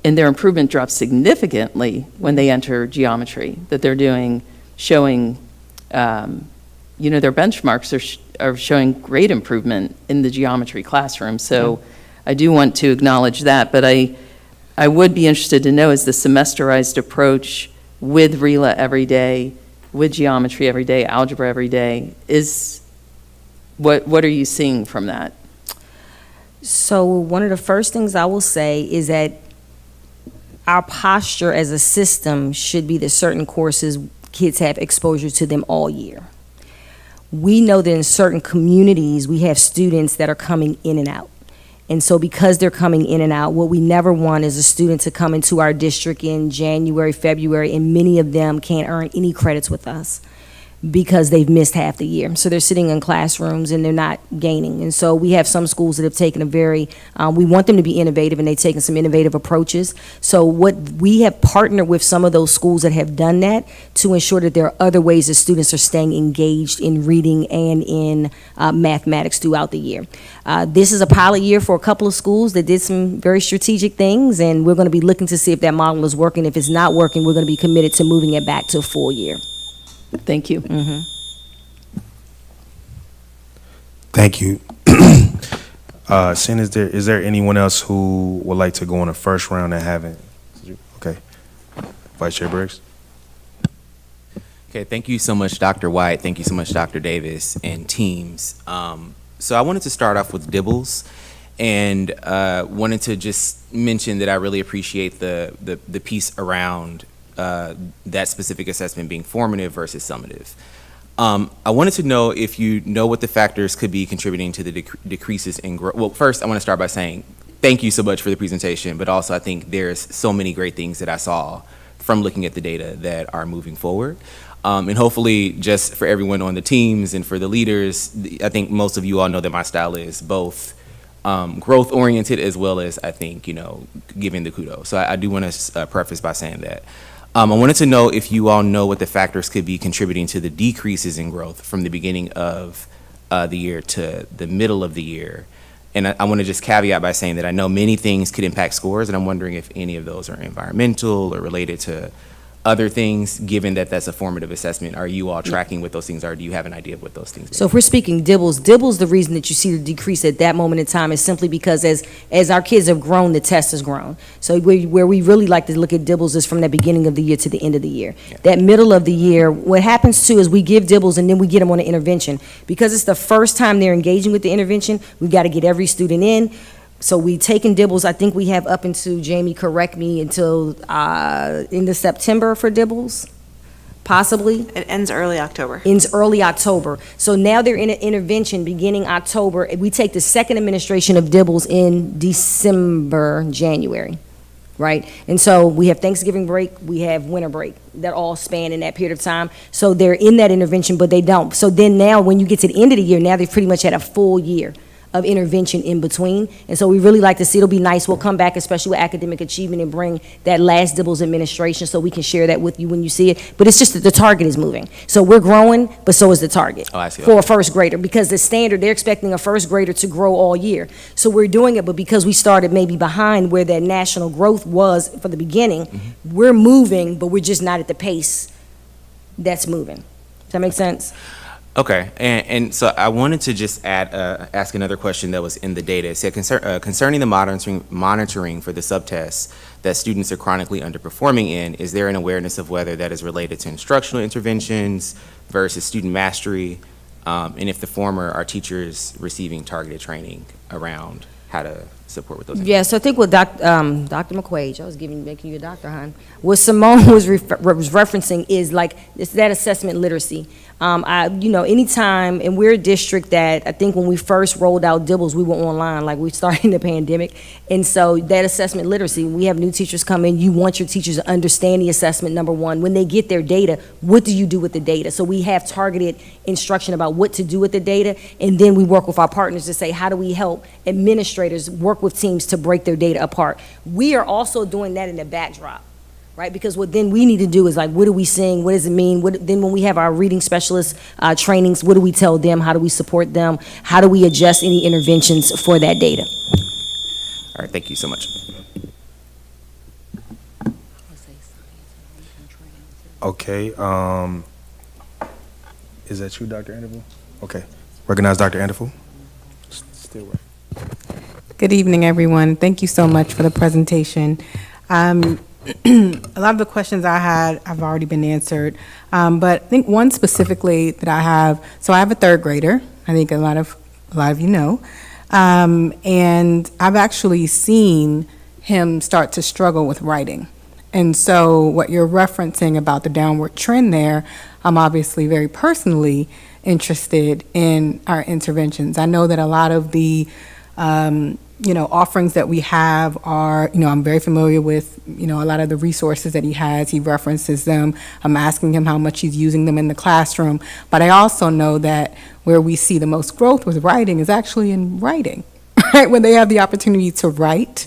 their improvement dropped significantly when they enter geometry, that they're doing, showing, their benchmarks are showing great improvement in the geometry classroom. So I do want to acknowledge that, but I would be interested to know, is the semesterized approach with RELA every day, with geometry every day, algebra every day, what are you seeing from that? So one of the first things I will say is that our posture as a system should be that certain courses, kids have exposure to them all year. We know that in certain communities, we have students that are coming in and out. And so because they're coming in and out, what we never want is a student to come into our district in January, February, and many of them can't earn any credits with us because they've missed half the year. So they're sitting in classrooms and they're not gaining. And so we have some schools that have taken a we want them to be innovative, and they've taken some innovative approaches. So what we have partnered with some of those schools that have done that to ensure that there are other ways that students are staying engaged in reading and in mathematics throughout the year. This is a pilot year for a couple of schools that did some very strategic things, and we're going to be looking to see if that model is working. If it's not working, we're going to be committed to moving it back to a full year. Thank you. Thank you. Sin, is there anyone else who would like to go on a first round that haven't? Okay. Vice Chair Briggs. Okay, thank you so much, Dr. White. Thank you so much, Dr. Davis and teams. So I wanted to start off with Dibbles, and wanted to just mention that I really appreciate the piece around that specific assessment being formative versus summative. I wanted to know if you know what the factors could be contributing to the decreases in growth. Well, first, I want to start by saying thank you so much for the presentation, but also I think there's so many great things that I saw from looking at the data that are moving forward. And hopefully, just for everyone on the teams and for the leaders, I think most of you all know that my style is both growth-oriented as well as, I think, giving the kudos. So I do want to preface by saying that. I wanted to know if you all know what the factors could be contributing to the decreases in growth from the beginning of the year to the middle of the year. And I want to just caveat by saying that I know many things could impact scores, and I'm wondering if any of those are environmental or related to other things, given that that's a formative assessment. Are you all tracking what those things are? Do you have an idea of what those things are? So if we're speaking Dibbles, the reason that you see the decrease at that moment in time is simply because as our kids have grown, the test has grown. So where we really like to look at Dibbles is from the beginning of the year to the end of the year. Yeah. That middle of the year, what happens too is we give Dibbles and then we get them on an intervention. Because it's the first time they're engaging with the intervention, we've got to get every student in. So we taken Dibbles, I think we have up into, Jamie, correct me, until into September for Dibbles, possibly? It ends early October. Ends early October. So now they're in an intervention beginning October. We take the second administration of Dibbles in December, January, right? And so we have Thanksgiving break, we have winter break, that all span in that period of time. So they're in that intervention, but they don't. So then now when you get to the end of the year, now they've pretty much had a full year of intervention in between. And so we really like to see, it'll be nice, we'll come back, especially with academic achievement, and bring that last Dibbles administration so we can share that with you when you see it. But it's just that the target is moving. So we're growing, but so is the target. Oh, I see. For a first grader, because the standard, they're expecting a first grader to grow all year. So we're doing it, but because we started maybe behind where that national growth was for the beginning, we're moving, but we're just not at the pace that's moving. Does that make sense? Okay, and so I wanted to just ask another question that was in the data. It said concerning the monitoring for the subtests that students are chronically underperforming in, is there an awareness of whether that is related to instructional interventions versus student mastery? And if the former, are teachers receiving targeted training around how to support with those? Yeah, so I think what Dr. McQuaid, I was making you a doctor, hon. What Simone was referencing is like, it's that assessment literacy. Anytime, and we're a district that, I think when we first rolled out Dibbles, we were online, like we started in the pandemic. And so that assessment literacy, we have new teachers come in, you want your teachers to understand the assessment, number one. When they get their data, what do you do with the data? So we have targeted instruction about what to do with the data, and then we work with our partners to say, how do we help administrators work with teams to break their data apart? We are also doing that in the backdrop. Right, because what then we need to do is like, what are we seeing? What does it mean? Then when we have our reading specialist trainings, what do we tell them? How do we support them? How do we adjust any interventions for that data? All right, thank you so much. Okay, is that you, Dr. Anderful? Okay, recognize Dr. Anderful. Still right. Good evening, everyone. Thank you so much for the presentation. A lot of the questions I had have already been answered, but I think one specifically that I have, so I have a third grader, I think a lot of you know, and I've actually seen him start to struggle with writing. And so what you're referencing about the downward trend there, I'm obviously very personally interested in our interventions. I know that a lot of the offerings that we have are, I'm very familiar with, a lot of the resources that he has. He references them. I'm asking him how much he's using them in the classroom. But I also know that where we see the most growth with writing is actually in writing, right? When they have the opportunity to write,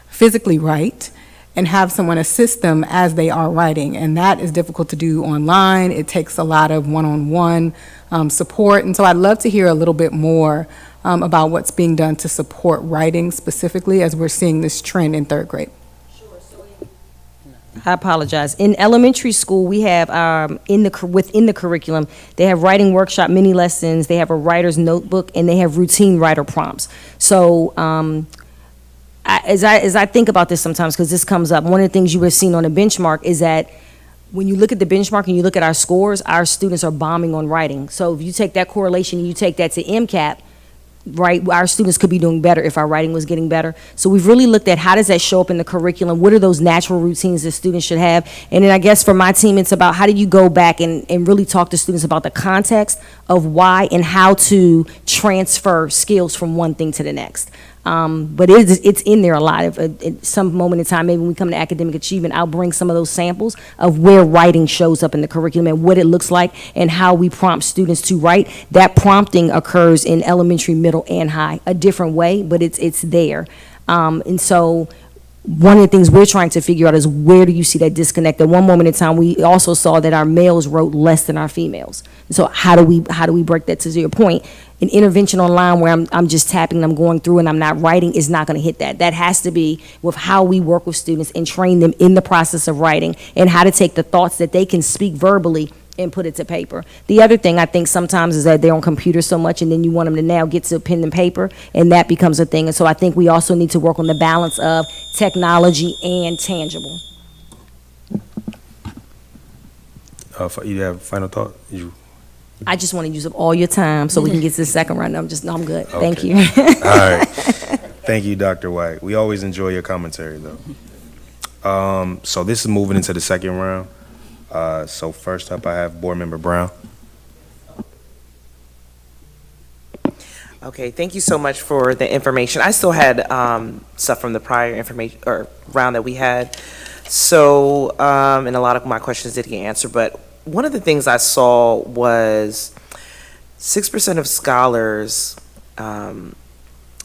physically write, and have someone assist them as they are writing. And that is difficult to do online. It takes a lot of one-on-one support. And so I'd love to hear a little bit more about what's being done to support writing specifically as we're seeing this trend in third grade. I apologize. In elementary school, we have within the curriculum, they have writing workshop mini lessons, they have a writer's notebook, and they have routine writer prompts. So as I think about this sometimes, because this comes up, one of the things you have seen on a benchmark is that when you look at the benchmark and you look at our scores, our students are bombing on writing. So if you take that correlation and you take that to MCAT, right, our students could be doing better if our writing was getting better. So we've really looked at how does that show up in the curriculum? What are those natural routines that students should have? And then I guess for my team, it's about how do you go back and really talk to students about the context of why and how to transfer skills from one thing to the next. But it's in there a lot. At some moment in time, maybe when we come to academic achievement, I'll bring some of those samples of where writing shows up in the curriculum and what it looks like and how we prompt students to write. That prompting occurs in elementary, middle, and high, a different way, but it's there. And so one of the things we're trying to figure out is where do you see that disconnect? At one moment in time, we also saw that our males wrote less than our females. So how do we break that? To your point, an intervention online where I'm just tapping and I'm going through and I'm not writing is not going to hit that. That has to be with how we work with students and train them in the process of writing and how to take the thoughts that they can speak verbally and put it to paper. The other thing I think sometimes is that they're on computers so much and then you want them to now get to pen and paper and that becomes a thing. And so I think we also need to work on the balance of technology and tangible. You have final thought? I just want to use up all your time so we can get to the second round. I'm good. Okay. Thank you. All right. Thank you, Dr. White. We always enjoy your commentary, though. So this is moving into the second round. So first up, I have Board Member Brown. Okay, thank you so much for the information. I still had stuff from the prior information or round that we had. So, and a lot of my questions did get answered, but one of the things I saw was 6% of scholars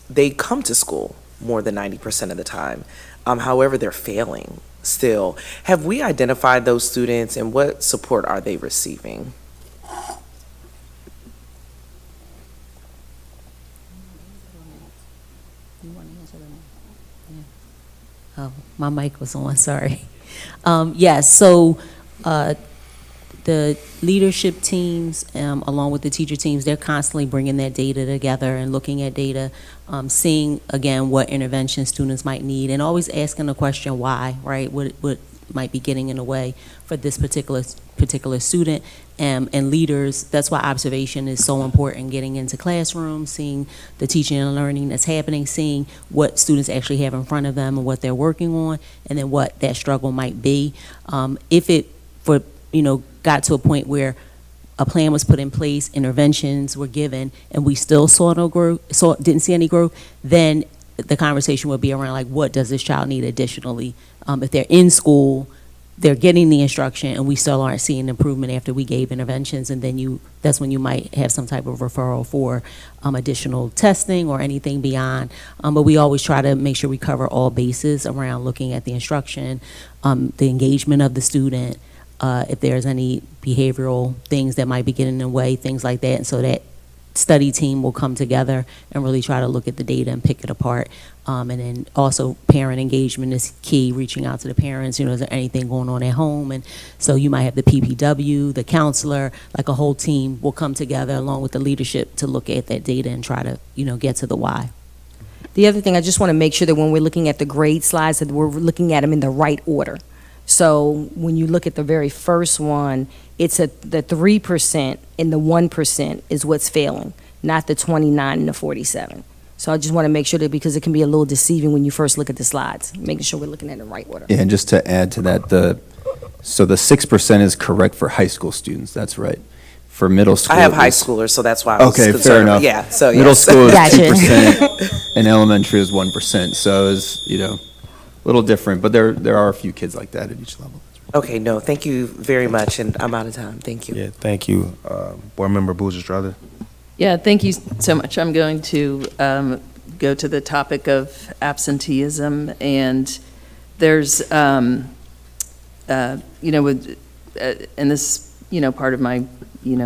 they come to school more than 90% of the time. However, they're failing still. Have we identified those students and what support are they receiving? Oh, my mic was on, sorry. Yes, so the leadership teams, along with the teacher teams, they're constantly bringing that data together and looking at data, seeing, again, what intervention students might need, and always asking the question why, right? What might be getting in the way for this particular student, and leaders. That's why observation is so important, getting into classrooms, seeing the teaching and learning that's happening, seeing what students actually have in front of them and what they're working on, and then what that struggle might be. If it, got to a point where a plan was put in place, interventions were given, and we still saw no growth, didn't see any growth, then the conversation would be around, like, what does this child need additionally? If they're in school, they're getting the instruction, and we still aren't seeing improvement after we gave interventions, and then that's when you might have some type of referral for additional testing or anything beyond. But we always try to make sure we cover all bases around looking at the instruction, the engagement of the student, if there's any behavioral things that might be getting in the way, things like that. And so that study team will come together and really try to look at the data and pick it apart. And then also parent engagement is key, reaching out to the parents, is there anything going on at home? And so you might have the PPW, the counselor, like a whole team will come together along with the leadership to look at that data and try to, get to the why. The other thing, I just want to make sure that when we're looking at the grade slides, that we're looking at them in the right order. So when you look at the very first one, it's the 3% and the 1% is what's failing, not the 29 and the 47. So I just want to make sure that, because it can be a little deceiving when you first look at the slides, making sure we're looking at it in the right order. Yeah, and just to add to that, so the 6% is correct for high school students, that's right. For middle school. I have high schoolers, so that's why I was okay, concerned. fair enough. Yeah, so yes. Middle school is Gotcha. 2% and elementary is 1%. So it's, a little different, but there are a few kids like that at each level. Okay, no, thank you very much, and I'm out of time. Thank you. Yeah, thank you. Board Member Boozer-Strother. Yeah, thank you so much. I'm going to go to the topic of absenteeism, and there's, and this, part of my,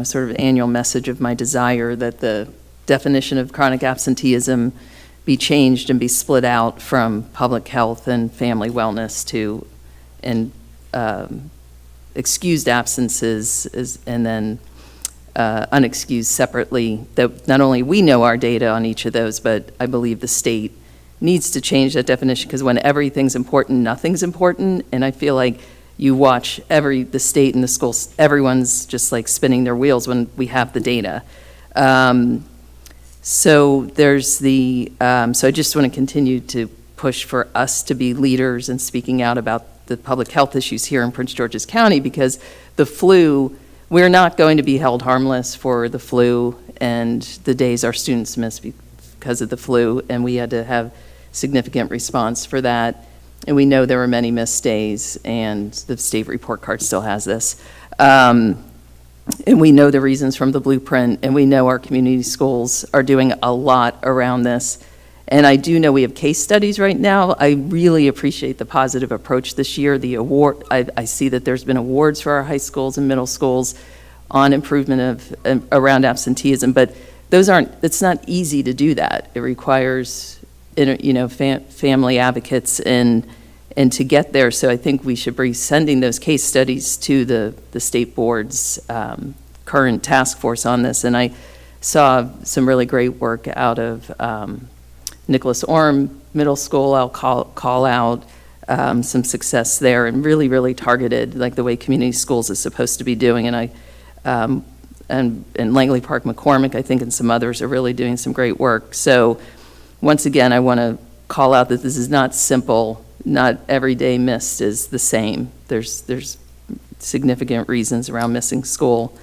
sort of annual message of my desire that the definition of chronic absenteeism be changed and be split out from public health and family wellness to, and excused absences and then unexcused separately. That not only we know our data on each of those, but I believe the state needs to change that definition, because when everything's important, nothing's important. And I feel like you watch the state and the schools, everyone's just like spinning their wheels when we have the data. So there's so I just want to continue to push for us to be leaders and speaking out about the public health issues here in Prince George's County, because the flu, we're not going to be held harmless for the flu and the days our students miss because of the flu, and we had to have significant response for that. And we know there were many missed days, and the state report card still has this. And we know the reasons from the blueprint, and we know our community schools are doing a lot around this. And I do know we have case studies right now. I really appreciate the positive approach this year. The award, I see that there's been awards for our high schools and middle schools on improvement of around absenteeism, but it's not easy to do that. It requires, family advocates and to get there. So I think we should be sending those case studies to the state board's current task force on this. And I saw some really great work out of Nicholas Orme Middle School. I'll call out some success there, and really, really targeted, like the way community schools is supposed to be doing. And and Langley Park McCormick, I think, and some others are really doing some great work. So once again, I want to call out that this is not simple. Not every day missed is the same. There's significant reasons around missing school.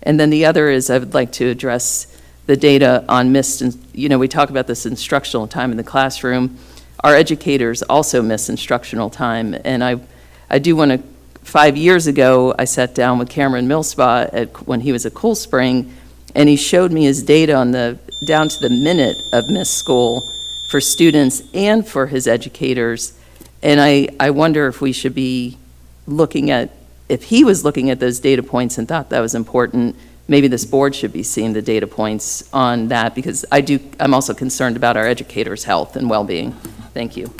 And then the other is I would like to address the data on missed, we talk about this instructional time in the classroom. Our educators also miss instructional time. And I do want to, 5 years ago, I sat down with Cameron Millspaw when he was at Cool Spring, and he showed me his data on down to the minute of missed school for students and for his educators. And I wonder if we should be looking at, if he was looking at those data points and thought that was important, maybe this board should be seeing the data points on that, because I'm also concerned about our educators' health and well-being. Thank you.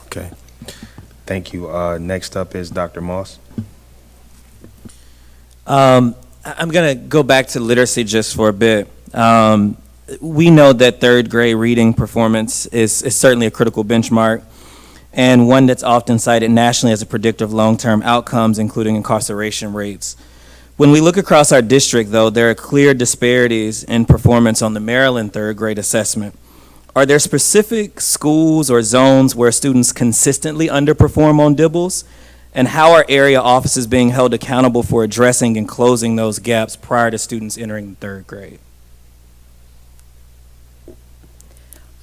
Okay. Thank you. Next up is Dr. Moss. I'm going to go back to literacy just for a bit. We know that third grade reading performance is certainly a critical benchmark, and one that's often cited nationally as a predictor of long-term outcomes, including incarceration rates. When we look across our district, though, there are clear disparities in performance on the Maryland third grade assessment. Are there specific schools or zones where students consistently underperform on DIBELS? And how are area offices being held accountable for addressing and closing those gaps prior to students entering the third grade?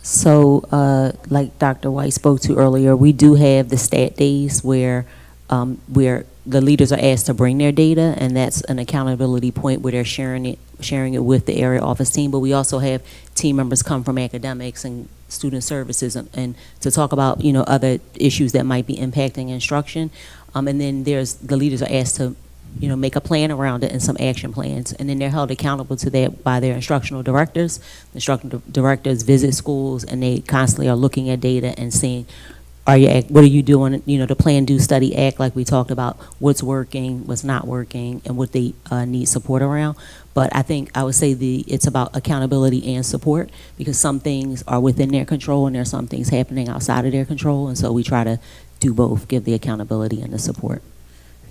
So, like Dr. White spoke to earlier, we do have the stat days where the leaders are asked to bring their data, and that's an accountability point where they're sharing it with the area office team. But we also have team members come from academics and student services and to talk about, you know, other issues that might be impacting instruction. And then the leaders are asked to, you know, make a plan around it and some action plans. And then they're held accountable to that by their instructional directors. The instructional directors visit schools, and they constantly are looking at data and seeing, what are you doing, you know, to plan, do, study, act, like we talked about, what's working, what's not working, and what they need support around. But I think I would say it's about accountability and support, because some things are within their control and there's some things happening outside of their control, and so we try to do both, give the accountability and the support.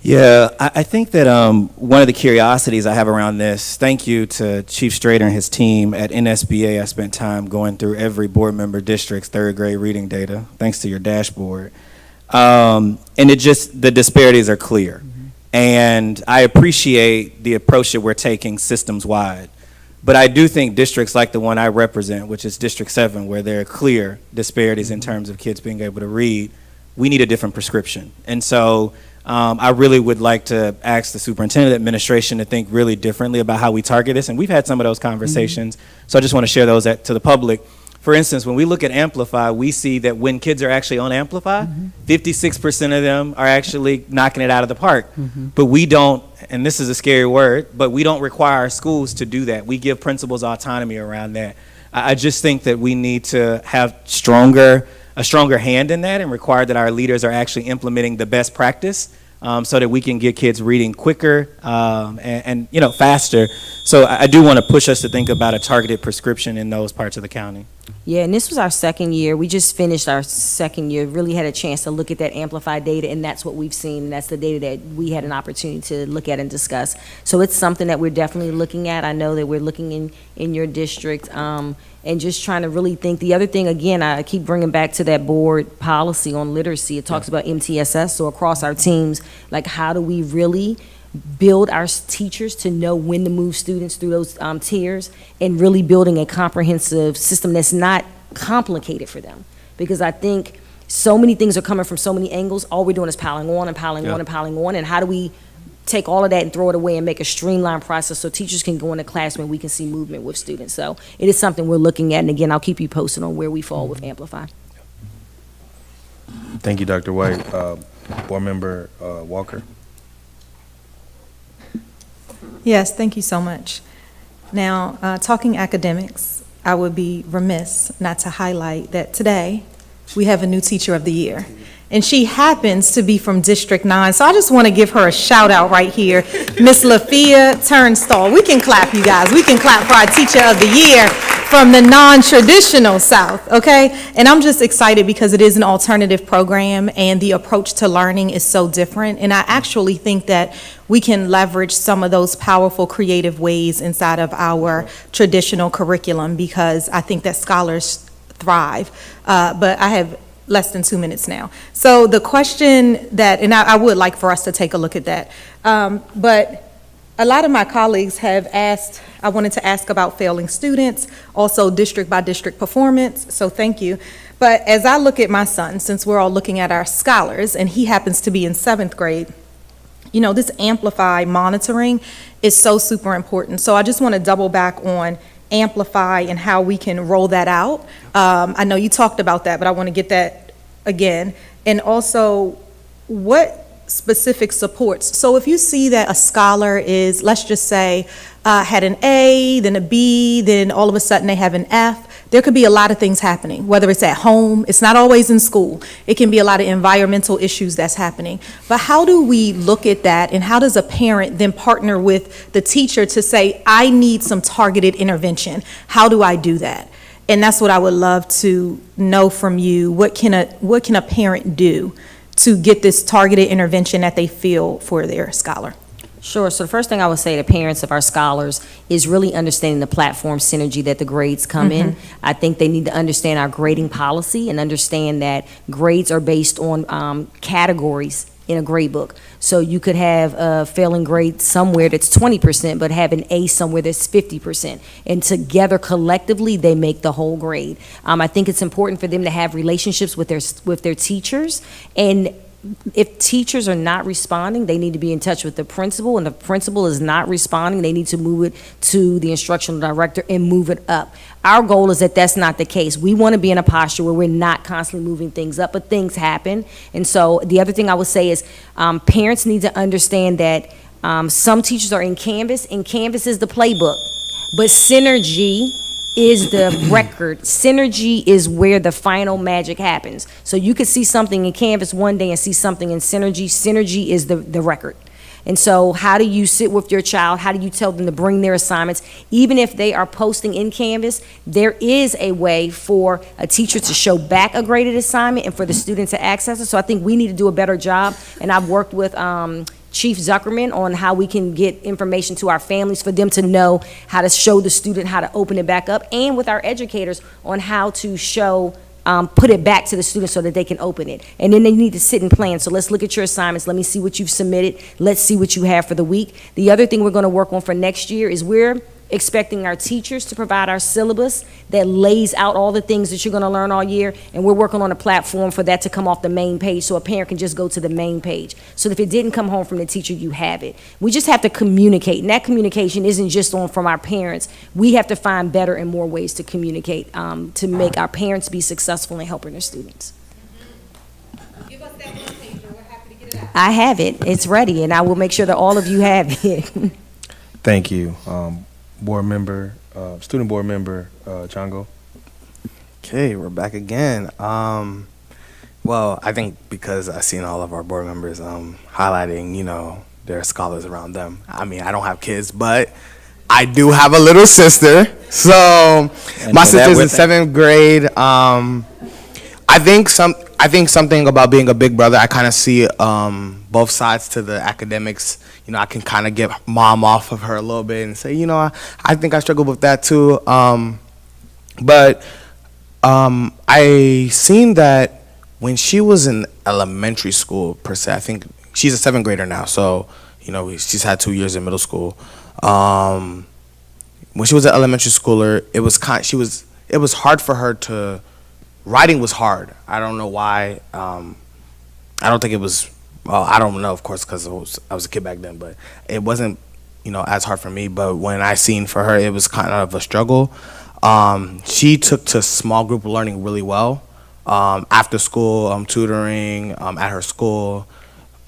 Yeah, I think that one of the curiosities I have around this, thank you to Chief Strader and his team at NSBA. I spent time going through every board member district's third grade reading data, thanks to your dashboard. And the disparities are clear. Mm-hmm. And I appreciate the approach that we're taking systems wide. But I do think districts like the one I represent, which is District 7, where there are clear disparities in terms of kids being able to read, we need a different prescription. And so I really would like to ask the superintendent administration to think really differently about how we target this. And we've had some of those conversations. Mm-hmm. So I just want to share those to the public. For instance, when we look at Amplify, we see that when kids are actually on Amplify, 56% of them are actually knocking it out of the park. Mm-hmm. But we don't, and this is a scary word, but we don't require our schools to do that. We give principals autonomy around that. I just think that we need to have a stronger hand in that and require that our leaders are actually implementing the best practice so that we can get kids reading quicker and you know, faster. So I do want to push us to think about a targeted prescription in those parts of the county. Yeah, and this was our second year. We just finished our second year, really had a chance to look at that amplified data, and that's what we've seen. And that's the data that we had an opportunity to look at and discuss. So it's something that we're definitely looking at. I know that we're looking in your district and just trying to really think. The other thing, again, I keep bringing back to that board policy on literacy. It talks about MTSS, so across our teams, like how do we really build our teachers to know when to move students through those tiers, and really building a comprehensive system that's not complicated for them. Because I think so many things are coming from so many angles. All we're doing is piling on and piling on and piling on. And how do we take all of that and throw it away and make a streamlined process so teachers can go in the classroom and we can see movement with students? So it is something we're looking at. And again, I'll keep you posted on where we fall with Amplify. Thank you, Dr. White. Board Member Walker. Yes, thank you so much. Now, talking academics, I would be remiss not to highlight that today we have a new Teacher of the Year. And she happens to be from District 9, so I just want to give her a shout out right here, Miss Lafia Turnstall. We can clap, you guys. We can clap for our Teacher of the Year from the non-traditional South, okay? And I'm just excited because it is an alternative program and the approach to learning is so different. And I actually think that we can leverage some of those powerful creative ways inside of our traditional curriculum, because I think that scholars thrive. But I have less than 2 minutes now. So the question that, and I would like for us to take a look at that, but a lot of my colleagues have asked, I wanted to ask about failing students, also district by district performance, so thank you. But as I look at my son, since we're all looking at our scholars, and he happens to be in 7th grade, you know, this Amplify monitoring is so super important. So I just want to double back on amplify and how we can roll that out. I know you talked about that, but I want to get that again. And also, what specific supports? So if you see that a scholar is, let's just say, had an A, then a B, then all of a sudden they have an F, there could be a lot of things happening, whether it's at home, it's not always in school. It can be a lot of environmental issues that's happening. But how do we look at that, and how does a parent then partner with the teacher to say, I need some targeted intervention? How do I do that? And that's what I would love to know from you. What can a parent do to get this targeted intervention that they feel for their scholar? Sure. So the first thing I would say to parents of our scholars is really understanding the platform synergy that the grades come in. I think they need to understand our grading policy and understand that grades are based on categories in a grade book. So you could have a failing grade somewhere that's 20%, but have an A somewhere that's 50%. And together, collectively, they make the whole grade. I think it's important for them to have relationships with their teachers, and if teachers are not responding, they need to be in touch with the principal, and if the principal is not responding, they need to move it to the instructional director and move it up. Our goal is that that's not the case. We want to be in a posture where we're not constantly moving things up, but things happen. And so the other thing I would say is parents need to understand that some teachers are in Canvas, and Canvas is the playbook, but Synergy is the record. Synergy is where the final magic happens. So you could see something in Canvas one day and see something in Synergy. Synergy is the record. And so how do you sit with your child? How do you tell them to bring their assignments? Even if they are posting in Canvas, there is a way for a teacher to show back a graded assignment and for the student to access it. So I think we need to do a better job. And I've worked with Chief Zuckerman on how we can get information to our families for them to know how to show the student how to open it back up, and with our educators on how to show, put it back to the student so that they can open it. And then they need to sit and plan. So let's look at your assignments. Let me see what you've submitted. Let's see what you have for the week. The other thing we're going to work on for next year is we're expecting our teachers to provide our syllabus that lays out all the things that you're going to learn all year, and we're working on a platform for that to come off the main page so a parent can just go to the main page. So if it didn't come home from the teacher, you have it. We just have to communicate, and that communication isn't just from our parents. We have to find better and more ways to communicate to make our parents be successful in helping their students. Give us that one pager. We're happy to get it out. I have it. It's ready, and I will make sure that all of you have it. Thank you. Board member, student board member, Chango. Okay, we're back again. Well, I think because I've seen all of our board members highlighting, their scholars around them. I mean, I don't have kids, but I do have a little sister. So my sister's in 7th grade. I think something about being a big brother, I kind of see both sides to the academics. I can kind of get mom off of her a little bit and say, I think I struggle with that too. But I seen that when she was in elementary school, per se, I think she's a 7th grader now, so, she's had 2 years in middle school. When she was an elementary schooler, it was hard for her to, writing was hard. I don't know why. I don't think it was, well, I don't know, of course, because I was a kid back then, but it wasn't, as hard for me. But when I seen for her, it was kind of a struggle. She took to small group learning really well. After school, tutoring at her school.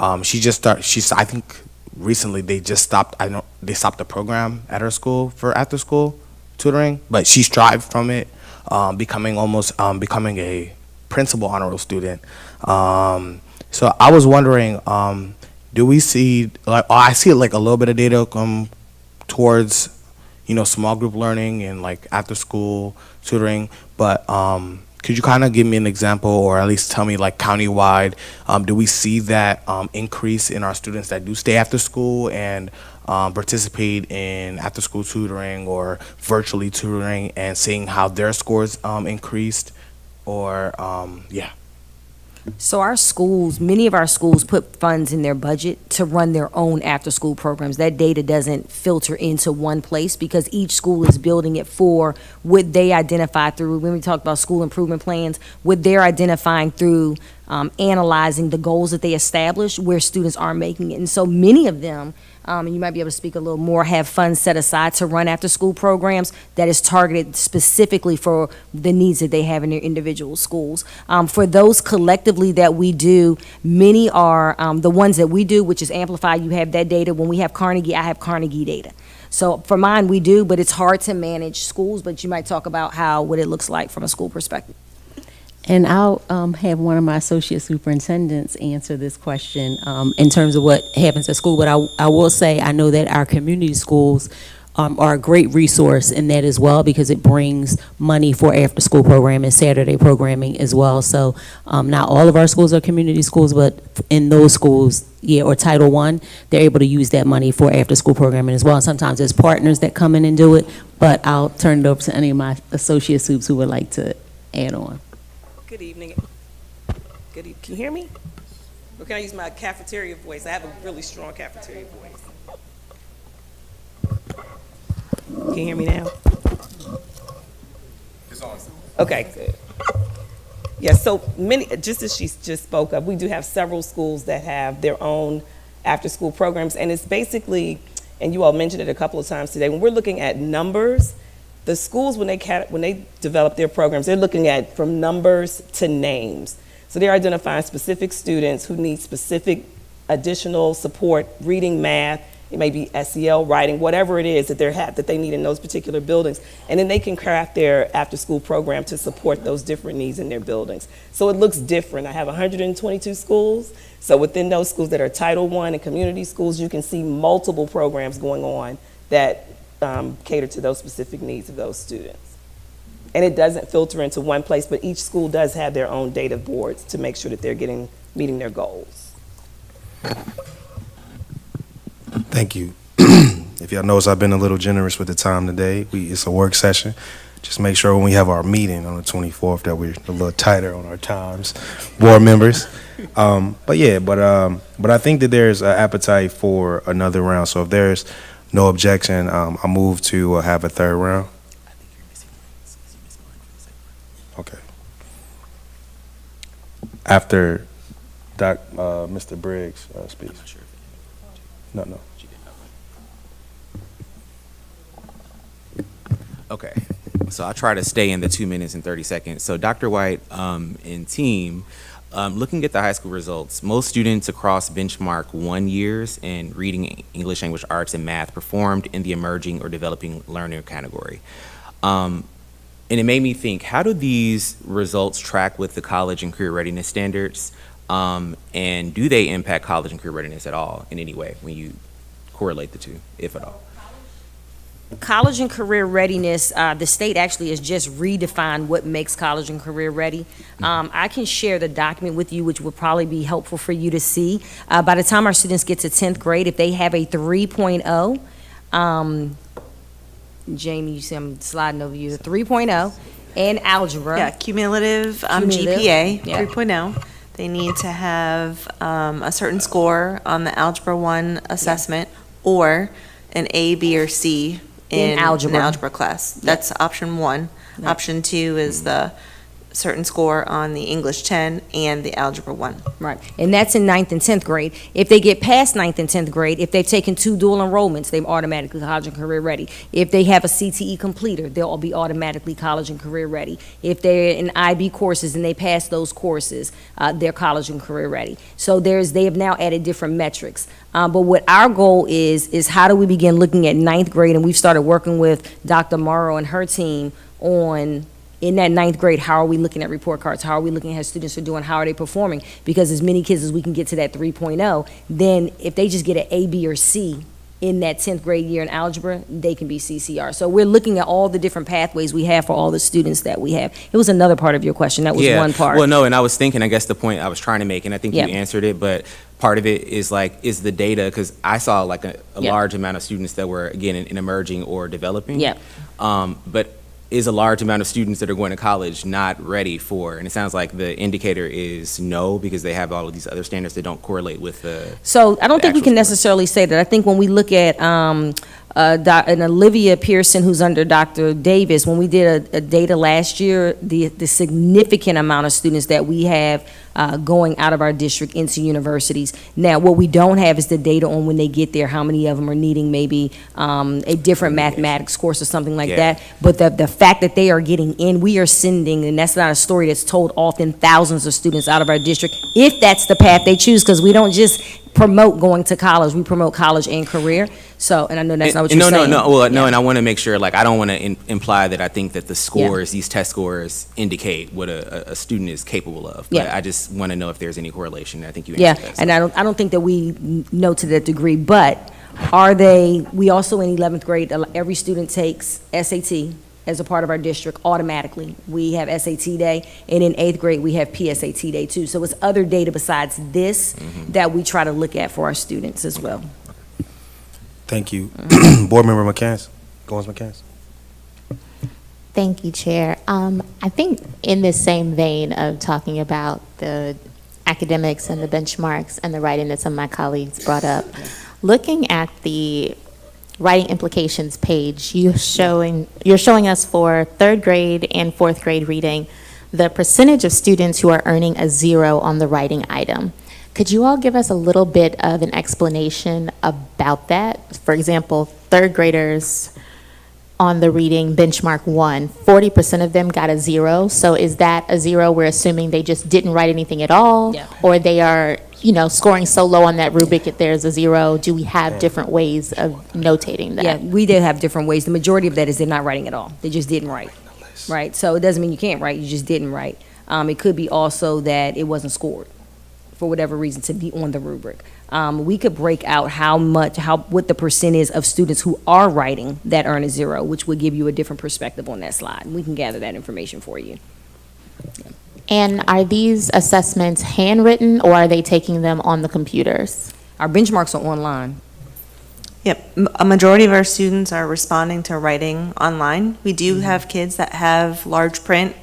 I think recently they stopped the program at her school for after school tutoring, but she strived from it, becoming a principal honor roll student. So I was wondering, do we see, I see like a little bit of data towards, small group learning and like after school tutoring, but could you kind of give me an example, or at least tell me like countywide, do we see that increase in our students that do stay after school and participate in after school tutoring or virtually tutoring, and seeing how their scores increased, or yeah? So our schools, many of our schools put funds in their budget to run their own after-school programs. That data doesn't filter into one place because each school is building it for what they identify through, when we talk about school improvement plans, what they're identifying through analyzing the goals that they established, where students aren't making it. And so many of them, and you might be able to speak a little more, have funds set aside to run after-school programs that is targeted specifically for the needs that they have in their individual schools. For those collectively that we do, many are the ones that we do, which is Amplify. You have that data. When we have Carnegie, I have Carnegie data. So for mine, we do, but it's hard to manage schools, but you might talk about what it looks like from a school perspective. And I'll have one of my associate superintendents answer this question in terms of what happens at school. But I will say, I know that our community schools are a great resource in that as well, because it brings money for after-school programming, Saturday programming as well. So not all of our schools are community schools, but in those schools, or Title I, they're able to use that money for after-school programming as well. And sometimes there's partners that come in and do it, but I'll turn it over to any of my associate supes who would like to add on. Good evening. Can you hear me? Or can I use my cafeteria voice? I have a really strong cafeteria voice. Can you hear me now? It's on. Okay, good. Yeah, so many, just as she just spoke of, we do have several schools that have their own after-school programs, and it's basically, and you all mentioned it a couple of times today, when we're looking at numbers, the schools, when they develop their programs, they're looking at from numbers to names. So they're identifying specific students who need specific additional support, reading, math, it may be SEL, writing, whatever it is that they need in those particular buildings. And then they can craft their after-school program to support those different needs in their buildings. So it looks different. I have 122 schools. So within those schools that are Title I and community schools, you can see multiple programs going on that cater to those specific needs of those students. And it doesn't filter into one place, but each school does have their own data boards to make sure that they're meeting their goals. Thank you. If y'all notice, I've been a little generous with the time today. It's a work session. Just make sure when we have our meeting on the 24th that we're a little tighter on our times, board members. But I think that there's an appetite for another round. So if there's no objection, I move to have a third round. Okay. After Mr. Briggs speaks. No. Okay, so I'll try to stay in the 2 minutes and 30 seconds. So Dr. White and team, looking at the high school results, most students across benchmark 1 years in reading, English language arts, and math performed in the emerging or developing learner category. And it made me think, how do these results track with the college and career readiness standards? And do they impact college and career readiness at all in any way when you correlate the two, if at all? College and career readiness, the state actually has just redefined what makes college and career ready. I can share the document with you, which would probably be helpful for you to see. By the time our students get to 10th grade, if they have a 3.0, Jamie, you see I'm sliding over you, the 3.0 in algebra. Yeah, cumulative GPA, 3.0. They need to have a certain score on the Algebra 1 assessment or an A, B, or C in algebra. an algebra class. That's option 1. Option 2 is the certain score on the English 10 and the Algebra 1. Right, and that's in 9th and 10th grade. If they get past 9th and 10th grade, if they've taken 2 dual enrollments, they're automatically college and career ready. If they have a CTE completer, they'll all be automatically college and career ready. If they're in IB courses and they pass those courses, they're college and career ready. So they have now added different metrics. But what our goal is how do we begin looking at 9th grade, and we've started working with Dr. Morrow and her team on in that 9th grade, how are we looking at report cards? How are we looking at how students are doing? How are they performing? Because as many kids as we can get to that 3.0, then if they just get an A, B, or C in that 10th grade year in algebra, they can be CCR. So we're looking at all the different pathways we have for all the students that we have. It was another part of your question. That was one part. Well, no, and I was thinking, I guess the point I was trying to make, and I think you answered it, but part of it is is the data, because I saw like a large amount of students that were, again, in emerging or developing. Yeah. But is a large amount of students that are going to college not ready for? And it sounds like the indicator is no, because they have all of these other standards that don't correlate with the. So I don't think we actual can necessarily say that. I think when we look at and Olivia Pearson, who's under Dr. Davis, when we did a data last year, the significant amount of students that we have going out of our district into universities. Now, what we don't have is the data on when they get there, how many of them are needing maybe a different mathematics course or something like that. But the fact that they are getting in, we are sending, and that's not a story that's told often, thousands of students out of our district, if that's the path they choose, because we don't just promote going to college, we promote college and career. So, and I know that's not what you're saying. No, and I want to make sure, like, I don't want to imply that I think that the scores, these test scores, indicate what a student is capable of. But I just want to know if there's any correlation. I think you answered that. And I don't think that we know to that degree, but we also in 11th grade, every student takes SAT as a part of our district automatically. We have SAT day, and in 8th grade, we have PSAT day too. So it's other data besides this that we try to look at for our students as well. Thank you. Board Member McCants. Goins McCants. Thank you, Chair. I think in this same vein of talking about the academics and the benchmarks and the writing that some of my colleagues brought up, looking at the writing implications page, you're showing us for 3rd grade and 4th grade reading the percentage of students who are earning a 0 on the writing item. Could you all give us a little bit of an explanation about that? For example, 3rd graders on the reading benchmark 1, 40% of them got a 0. So is that a 0 we're assuming they just didn't write anything at all? Or they are, scoring so low on that rubric if there's a 0? Do we have different ways of notating that? Yeah, we did have different ways. The majority of that is they're not writing at all. They just didn't write, right? So it doesn't mean you can't write, you just didn't write. It could be also that it wasn't scored for whatever reason to be on the rubric. We could break out what the percent is of students who are writing that earn a 0, which would give you a different perspective on that slide. We can gather that information for you. And are these assessments handwritten, or are they taking them on the computers? Our benchmarks are online. Yep, a majority of our students are responding to writing online. We do have kids that have large print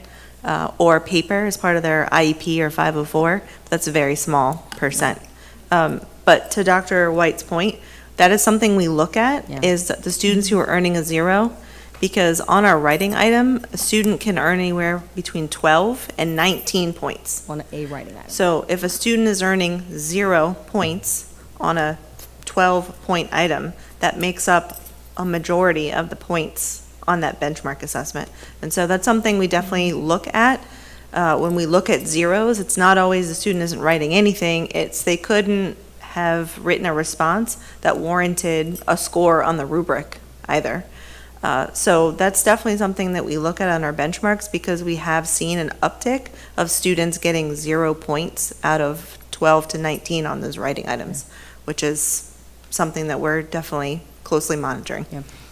or paper as part of their IEP or 504. That's a very small percent. But to Dr. White's point, that is something we look at, is the students who are earning a 0, because on our writing item, a student can earn anywhere between 12 and 19 points. On a writing item. So if a student is earning 0 points on a 12-point item, that makes up a majority of the points on that benchmark assessment. And so that's something we definitely look at. When we look at 0s, it's not always the student isn't writing anything, it's they couldn't have written a response that warranted a score on the rubric either. So that's definitely something that we look at on our benchmarks, because we have seen an uptick of students getting 0 points out of 12 to 19 on those writing items, which is something that we're definitely closely monitoring.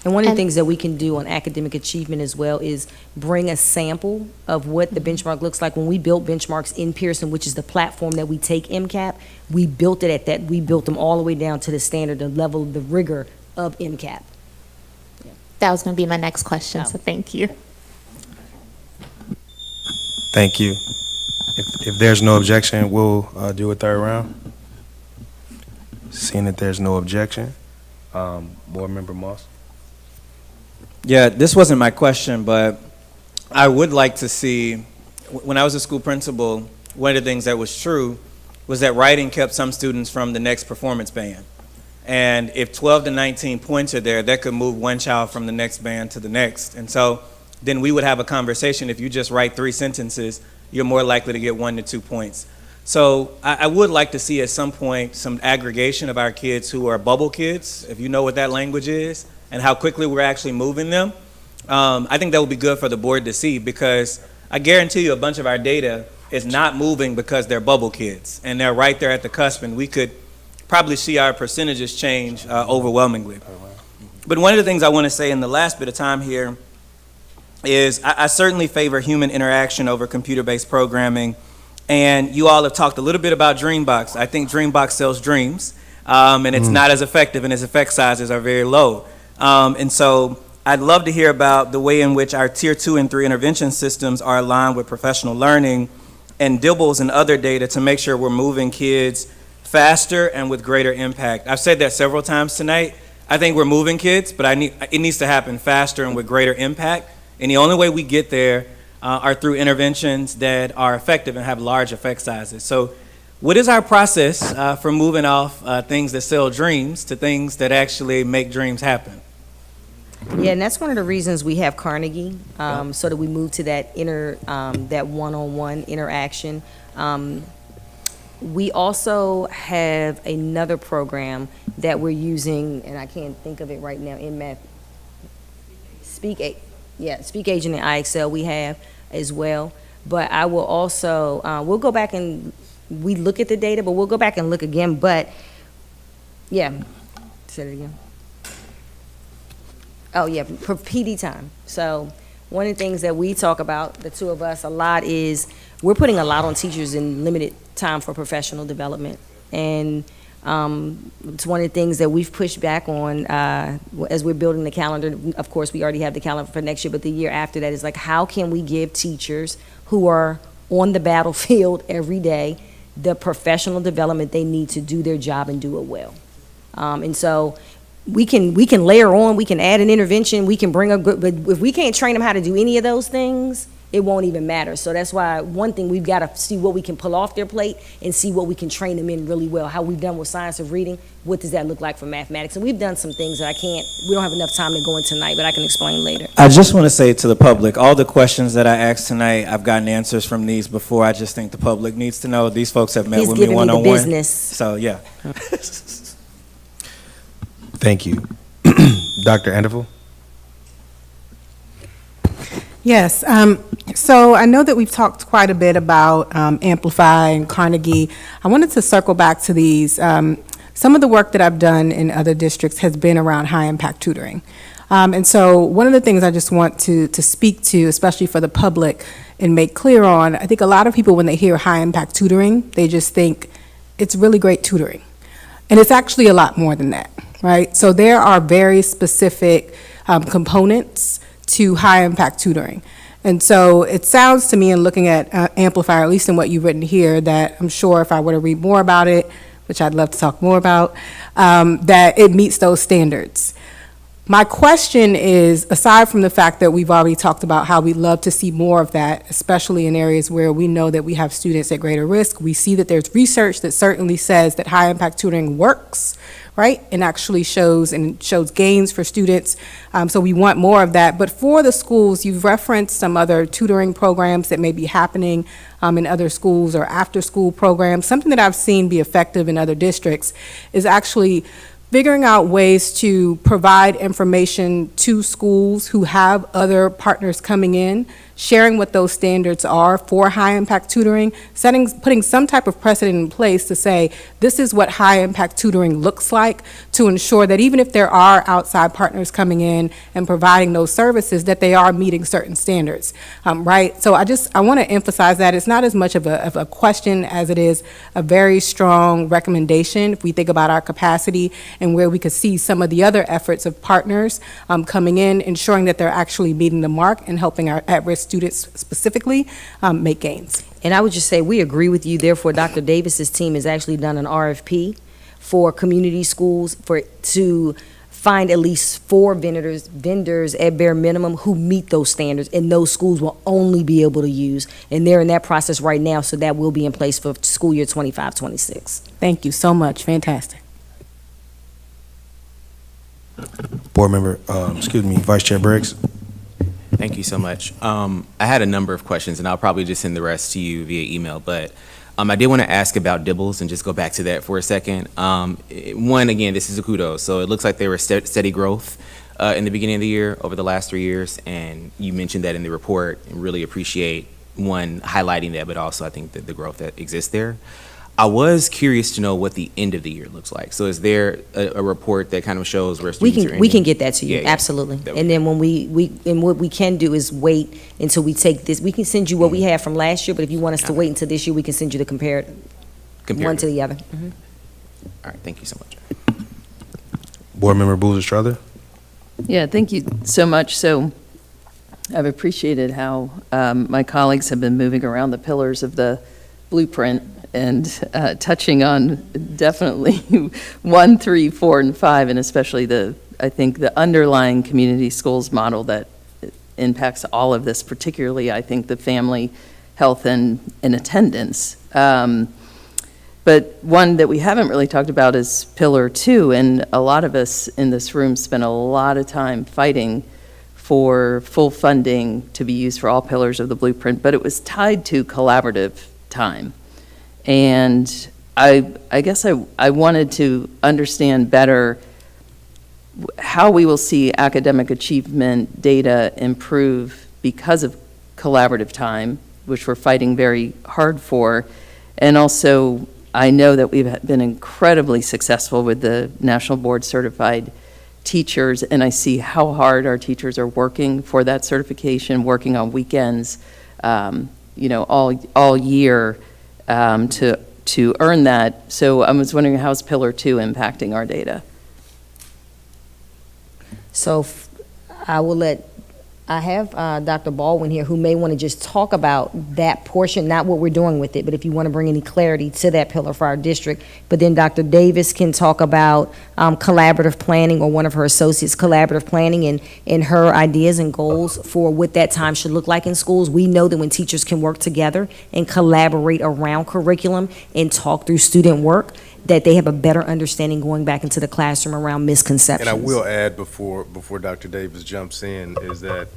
And one of the things that we can do on academic achievement as well is bring a sample of what the benchmark looks like. When we built benchmarks in Pearson, which is the platform that we take MCAP, we built it at that. We built them all the way down to the standard, the level, the rigor of MCAP. That was going to be my next question, so thank you. Thank you. If there's no objection, we'll do a 3rd round. Seeing that there's no objection, Board Member Moss. Yeah, this wasn't my question, but I would like to see, when I was a school principal, one of the things that was true was that writing kept some students from the next performance band. And if 12 to 19 points are there, that could move one child from the next band to the next. And so then we would have a conversation. If you just write 3 sentences, you're more likely to get 1 to 2 points. So I would like to see at some point some aggregation of our kids who are bubble kids, if you know what that language is, and how quickly we're actually moving them. I think that would be good for the board to see, because I guarantee you a bunch of our data is not moving because they're bubble kids and they're right there at the cusp, and we could probably see our percentages change overwhelmingly. But one of the things I want to say in the last bit of time here is I certainly favor human interaction over computer-based programming. And you all have talked a little bit about Dreambox. I think Dreambox sells dreams, and it's not as effective, and its effect sizes are very low. And so I'd love to hear about the way in which our Tier 2 and 3 intervention systems are aligned with professional learning and DIBELS and other data to make sure we're moving kids faster and with greater impact. I've said that several times tonight. I think we're moving kids, but it needs to happen faster and with greater impact. And the only way we get there are through interventions that are effective and have large effect sizes. So what is our process for moving off things that sell dreams to things that actually make dreams happen? Yeah, and that's one of the reasons we have Carnegie, so that we move to that that one-on-one interaction. We also have another program that we're using, and I can't think of it right now, in math. Speak Agent and IXL we have as well. But I will also, we'll go back and we look at the data, but we'll go back and look again. But yeah, say it again. Oh yeah, for PD time. So one of the things that we talk about, the two of us, a lot is we're putting a lot on teachers in limited time for professional development. And it's one of the things that we've pushed back on as we're building the calendar. Of course, we already have the calendar for next year, but the year after that is like, how can we give teachers who are on the battlefield every day the professional development they need to do their job and do it well? And so we can layer on, we can add an intervention, we can bring a good, but if we can't train them how to do any of those things, it won't even matter. So that's why one thing, we've got to see what we can pull off their plate and see what we can train them in really well. How we've done with science of reading, what does that look like for mathematics? And we've done some things that we don't have enough time to go into tonight, but I can explain later. I just want to say to the public, all the questions that I asked tonight, I've gotten answers from these before. I just think the public needs to know these folks have met He's with me giving me the one-on-one. business. So, yeah. Thank you. Dr. Anderville? Yes, so I know that we've talked quite a bit about Amplify and Carnegie. I wanted to circle back to these. Some of the work that I've done in other districts has been around high-impact tutoring. And so one of the things I just want to speak to, especially for the public, and make clear on, I think a lot of people, when they hear high-impact tutoring, they just think it's really great tutoring. And it's actually a lot more than that, right? So there are very specific components to high-impact tutoring. And so it sounds to me, in looking at Amplify, or at least in what you've written here, that I'm sure if I were to read more about it, which I'd love to talk more about, that it meets those standards. My question is, aside from the fact that we've already talked about how we'd love to see more of that, especially in areas where we know that we have students at greater risk, we see that there's research that certainly says that high-impact tutoring works, right, and actually shows gains for students, so we want more of that. But for the schools, you've referenced some other tutoring programs that may be happening in other schools, or after-school programs. Something that I've seen be effective in other districts is actually figuring out ways to provide information to schools who have other partners coming in, sharing what those standards are for high-impact tutoring, putting some type of precedent in place to say, this is what high-impact tutoring looks like, to ensure that even if there are outside partners coming in and providing those services, that they are meeting certain standards, right? So I want to emphasize that it's not as much of a question as it is a very strong recommendation if we think about our capacity and where we could see some of the other efforts of partners coming in, ensuring that they're actually meeting the mark and helping our at-risk students specifically make gains. And I would just say we agree with you. Therefore, Dr. Davis's team has actually done an RFP for community schools to find at least 4 vendors at bare minimum who meet those standards, and those schools will only be able to use. And they're in that process right now, so that will be in place for school year 25-26. Thank you so much. Fantastic. Board member, Vice Chair Briggs. Thank you so much. I had a number of questions, and I'll probably just send the rest to you via email, but I did want to ask about DIBELS and just go back to that for a second. One, again, this is a kudos. So it looks like there was steady growth in the beginning of the year over the last 3 years, and you mentioned that in the report, and really appreciate, one, highlighting that, but also I think that the growth that exists there. I was curious to know what the end of the year looks like. So is there a report that kind of shows where students are ending? We can get that to you, Yeah. absolutely. And then when what we can do is wait until we take this. We can send you what we have from last year, but if you want us to wait until this year, we can send you the comparative, one to the other. All right, thank you so much. Board member Boozer Strother. Yeah, thank you so much. So I've appreciated how my colleagues have been moving around the pillars of the blueprint and touching on definitely 1, 3, 4, and 5, and especially I think the underlying community schools model that impacts all of this, particularly, I think, the family health and attendance. But one that we haven't really talked about is Pillar 2, and a lot of us in this room spent a lot of time fighting for full funding to be used for all pillars of the blueprint, but it was tied to collaborative time. And I guess I wanted to understand better how we will see academic achievement data improve because of collaborative time, which we're fighting very hard for. And also, I know that we've been incredibly successful with the National Board Certified Teachers, and I see how hard our teachers are working for that certification, working on weekends, all year to earn that. So I was wondering, how's Pillar 2 impacting our data? So I have Dr. Baldwin here who may want to just talk about that portion, not what we're doing with it, but if you want to bring any clarity to that pillar for our district. But then Dr. Davis can talk about collaborative planning, or one of her associates, collaborative planning, and her ideas and goals for what that time should look like in schools. We know that when teachers can work together and collaborate around curriculum and talk through student work, that they have a better understanding going back into the classroom around misconceptions. And I will add before Dr. Davis jumps in is that,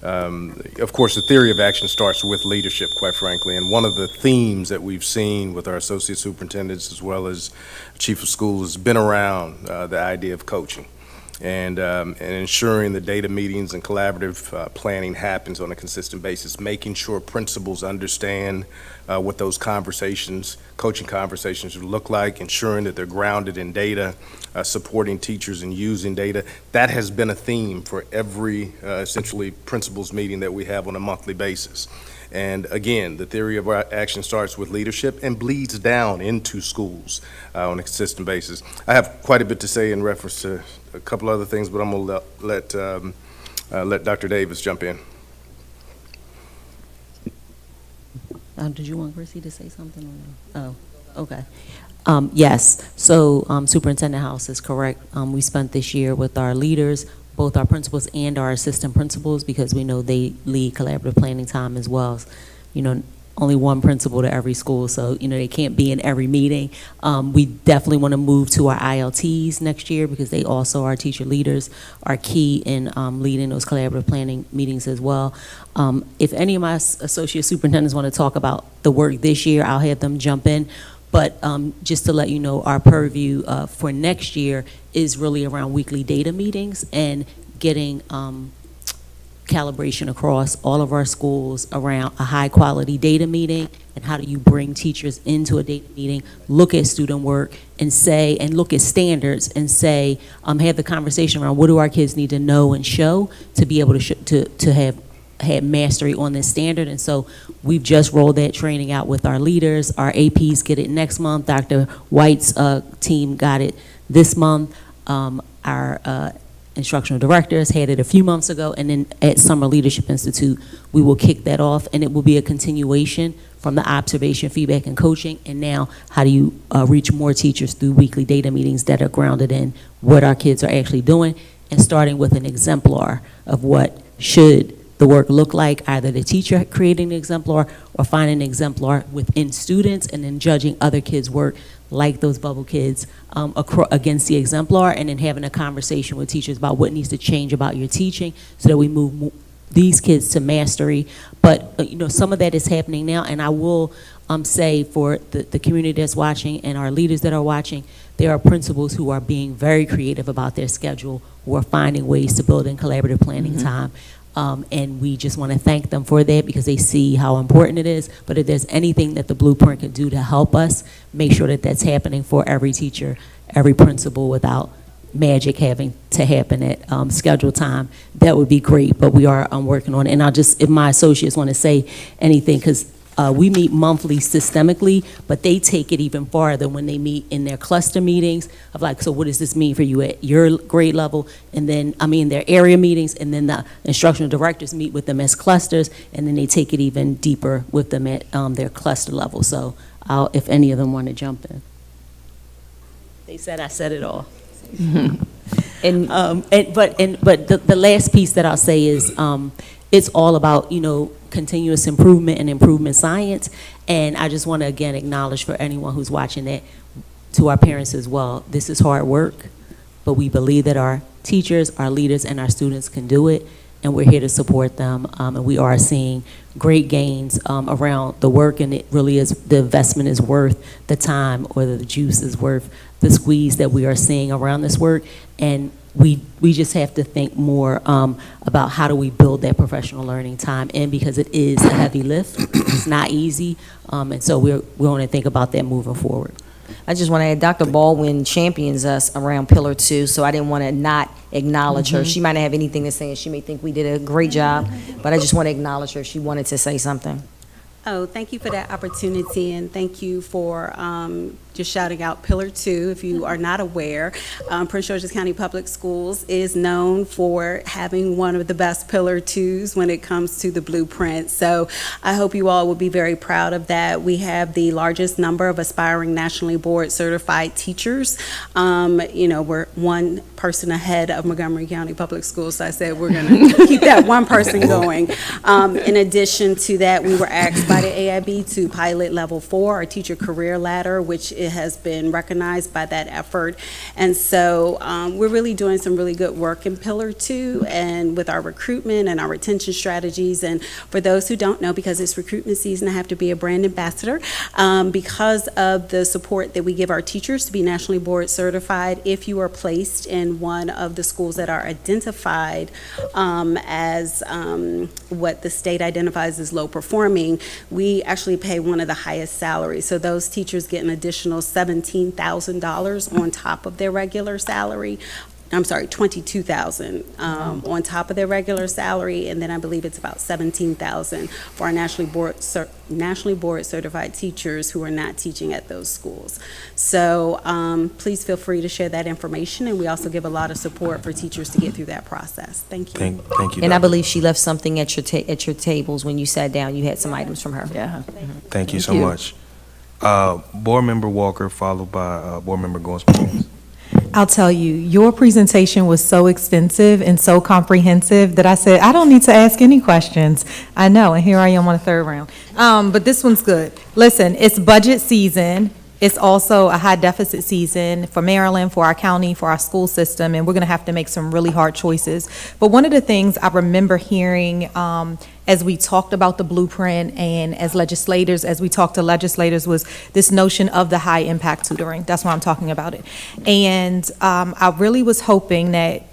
of course, the theory of action starts with leadership, quite frankly. And one of the themes that we've seen with our associate superintendents as well as chief of schools has been around the idea of coaching and ensuring the data meetings and collaborative planning happens on a consistent basis, making sure principals understand what those conversations, coaching conversations would look like, ensuring that they're grounded in data, supporting teachers and using data. That has been a theme for every essentially principals meeting that we have on a monthly basis. And again, the theory of our action starts with leadership and bleeds down into schools on a consistent basis. I have quite a bit to say in reference to a couple other things, but I'm going to let Dr. Davis jump in. Did you want Chrissy to say something? Or no? Oh, okay. Yes, so Superintendent House is correct. We spent this year with our leaders, both our principals and our assistant principals, because we know they lead collaborative planning time as well. Only one principal to every school, so they can't be in every meeting. We definitely want to move to our ILTs next year, because they also, our teacher leaders, are key in leading those collaborative planning meetings as well. If any of my associate superintendents want to talk about the work this year, I'll have them jump in. But just to let you know, our purview for next year is really around weekly data meetings and getting calibration across all of our schools around a high quality data meeting, and how do you bring teachers into a data meeting, look at student work and look at standards and say, have the conversation around what do our kids need to know and show to be able to have mastery on this standard. And so we've just rolled that training out with our leaders. Our APs get it next month. Dr. White's team got it this month. Our instructional directors had it a few months ago, and then at Summer Leadership Institute, we will kick that off, and it will be a continuation from the observation, feedback, and coaching. And now, how do you reach more teachers through weekly data meetings that are grounded in what our kids are actually doing, and starting with an exemplar of what should the work look like, either the teacher creating the exemplar or finding an exemplar within students, and then judging other kids' work, like those bubble kids, against the exemplar, and then having a conversation with teachers about what needs to change about your teaching so that we move these kids to mastery. But some of that is happening now, and I will say for the community that's watching and our leaders that are watching, there are principals who are being very creative about their schedule, who are finding ways to build in collaborative planning time. And we just want to thank them for that, because they see how important it is. But if there's anything that the Blueprint can do to help us make sure that that's happening for every teacher, every principal, without magic having to happen at scheduled time, that would be great. But we are working on it. And I'll just, if my associates want to say anything, because We meet monthly systemically, but they take it even farther when they meet in their cluster meetings of like, so what does this mean for you at your grade level? And then, their area meetings, and then the instructional directors meet with them as clusters, and then they take it even deeper with them at their cluster level. So if any of them want to jump in. They said I said it all. But the last piece that I'll say is it's all about, continuous improvement and improvement science. And I just want to again acknowledge for anyone who's watching that, to our parents as well, this is hard work, but we believe that our teachers, our leaders, and our students can do it, and we're here to support them. And we are seeing great gains around the work, and it really is, the investment is worth the time, or the juice is worth the squeeze that we are seeing around this work. And we just have to think more about how do we build that professional learning time in, because it is a heavy lift. It's not easy. And so we want to think about that moving forward. I just want to add, Dr. Baldwin champions us around Pillar 2, so I didn't want to not acknowledge her. She might not have anything to say, and she may think we did a great job, but I just want to acknowledge her. She wanted to say something. Oh, thank you for that opportunity, and thank you for just shouting out Pillar 2. If you are not aware, Prince George's County Public Schools is known for having one of the best Pillar 2s when it comes to the blueprint. So I hope you all will be very proud of that. We have the largest number of aspiring nationally board certified teachers. We're one person ahead of Montgomery County Public Schools, so I said we're going to keep that one person going. In addition to that, we were asked by the AIB to pilot Level 4, our teacher career ladder, which it has been recognized by that effort. And so we're really doing some really good work in Pillar 2 and with our recruitment and our retention strategies. And for those who don't know, because it's recruitment season, I have to be a brand ambassador. Because of the support that we give our teachers to be nationally board certified, if you are placed in one of the schools that are identified as what the state identifies as low performing, we actually pay one of the highest salaries. So those teachers get an additional $17,000 on top of their regular salary. I'm sorry, $22,000 on top of their regular salary, and then I believe it's about $17,000 for our nationally board certified teachers who are not teaching at those schools. So please feel free to share that information, and we also give a lot of support for teachers to get through that process. Thank you. Thank you. And I believe she left something at your tables when you sat down. You had some items from her. Yeah. Thank you so much. Board Member Walker, followed by Board Member Goins. I'll tell you, your presentation was so extensive and so comprehensive that I said, I don't need to ask any questions. I know, and here I am on the third round. But this one's good. Listen, it's budget season. It's also a high deficit season for Maryland, for our county, for our school system, and we're going to have to make some really hard choices. But one of the things I remember hearing as we talked about the blueprint and as legislators, as we talked to legislators, was this notion of the high impact tutoring. That's why I'm talking about it. And I really was hoping that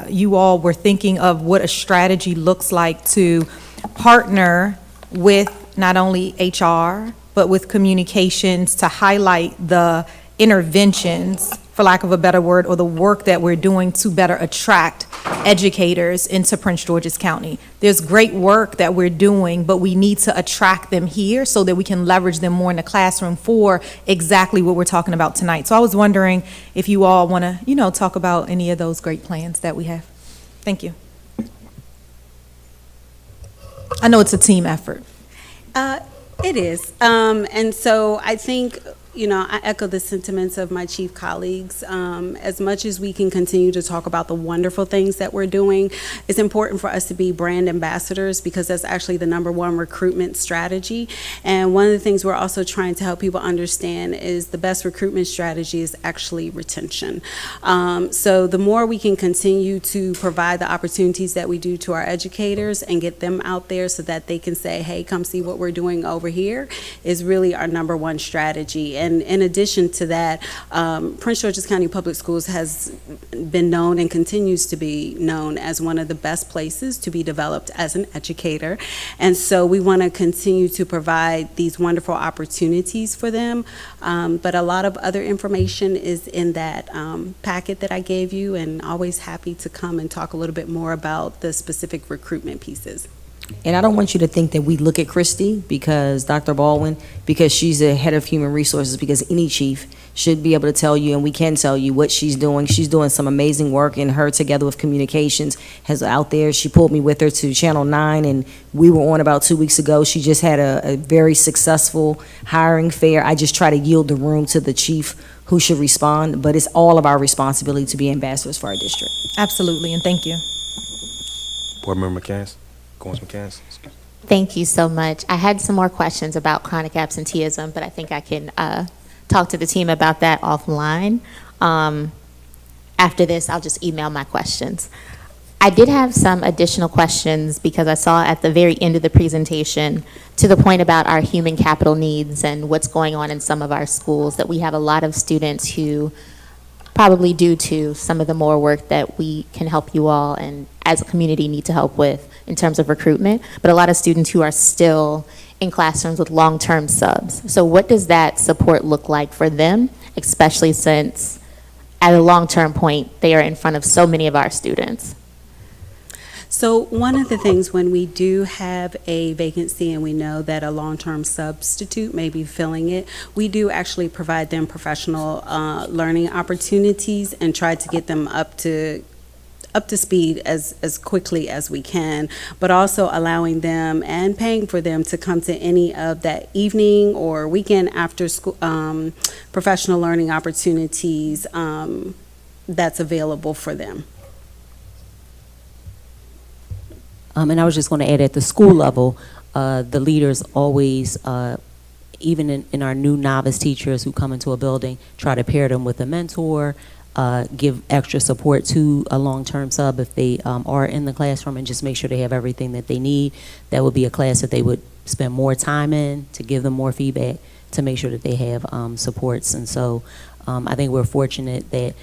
you all were thinking of what a strategy looks like to partner with not only HR, but with communications to highlight the interventions, for lack of a better word, or the work that we're doing to better attract educators into Prince George's County. There's great work that we're doing, but we need to attract them here so that we can leverage them more in the classroom for exactly what we're talking about tonight. So I was wondering if you all want to, talk about any of those great plans that we have. Thank you. I know it's a team effort. It is. And so I think, I echo the sentiments of my chief colleagues. As much as we can continue to talk about the wonderful things that we're doing, it's important for us to be brand ambassadors because that's actually the #1 recruitment strategy. And one of the things we're also trying to help people understand is the best recruitment strategy is actually retention. So the more we can continue to provide the opportunities that we do to our educators and get them out there so that they can say, hey, come see what we're doing over here, is really our #1 strategy. And in addition to that, Prince George's County Public Schools has been known and continues to be known as one of the best places to be developed as an educator. And so we want to continue to provide these wonderful opportunities for them. But a lot of other information is in that packet that I gave you, and always happy to come and talk a little bit more about the specific recruitment pieces. And I don't want you to think that we look at Christy because Dr. Baldwin, because she's the head of human resources, because any chief should be able to tell you, and we can tell you what she's doing. She's doing some amazing work, and her together with communications has out there. She pulled me with her to Channel 9, and we were on about 2 weeks ago. She just had a very successful hiring fair. I just try to yield the room to the chief who should respond, but it's all of our responsibility to be ambassadors for our district. Absolutely, and thank you. Board Member McCants, Goins McCants. Thank you so much. I had some more questions about chronic absenteeism, but I think I can talk to the team about that offline. After this, I'll just email my questions. I did have some additional questions because I saw at the very end of the presentation, to the point about our human capital needs and what's going on in some of our schools, that we have a lot of students who, probably due to some of the more work that we can help you all and as a community need to help with in terms of recruitment, but a lot of students who are still in classrooms with long-term subs. So what does that support look like for them, especially since at a long-term point, they are in front of so many of our students? So one of the things when we do have a vacancy and we know that a long-term substitute may be filling it, we do actually provide them professional learning opportunities and try to get them up to speed as quickly as we can, but also allowing them and paying for them to come to any of that evening or weekend after school professional learning opportunities that's available for them. And I was just going to add, at the school level, the leaders always, even in our new novice teachers who come into a building, try to pair them with a mentor, give extra support to a long-term sub if they are in the classroom, and just make sure they have everything that they need. That would be a class that they would spend more time in to give them more feedback, to make sure that they have supports. And so I think we're fortunate that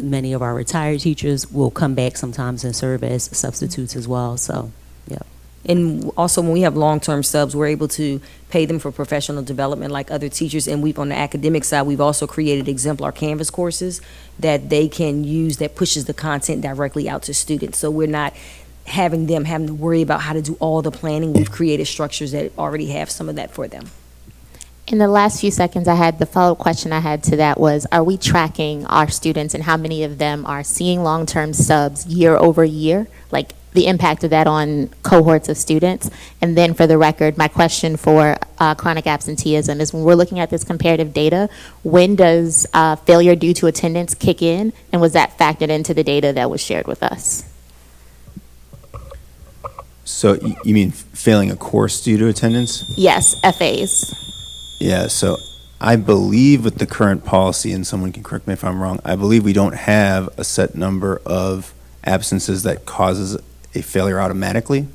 many of our retired teachers will come back sometimes and serve as substitutes as well. So, yeah. And also, when we have long-term subs, we're able to pay them for professional development like other teachers. And we've, on the academic side, we've also created exemplar Canvas courses that they can use that pushes the content directly out to students. So we're not having to worry about how to do all the planning. We've created structures that already have some of that for them. In the last few seconds I had, the follow-up question I had to that was, are we tracking our students and how many of them are seeing long-term subs year over year? Like the impact of that on cohorts of students? And then for the record, my question for chronic absenteeism is, when we're looking at this comparative data, when does failure due to attendance kick in? And was that factored into the data that was shared with us? So you mean failing a course due to attendance? Yes, FAs. Yeah, so I believe with the current policy, and someone can correct me if I'm wrong, I believe we don't have a set number of absences that causes a failure automatically.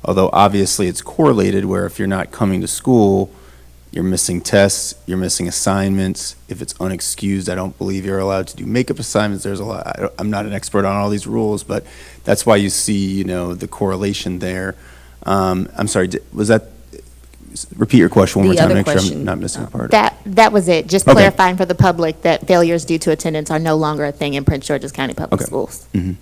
Although obviously it's correlated, where if you're not coming to school, you're missing tests, you're missing assignments. If it's unexcused, I don't believe you're allowed to do makeup assignments. There's a lot, I'm not an expert on all these rules, but that's why you see, the correlation there. I'm sorry, was that, repeat your question one more time, make sure I'm not missing a part. That was it. Just Okay. clarifying for the public that failures due to attendance are no longer a thing in Prince George's County Public Schools. Mhm.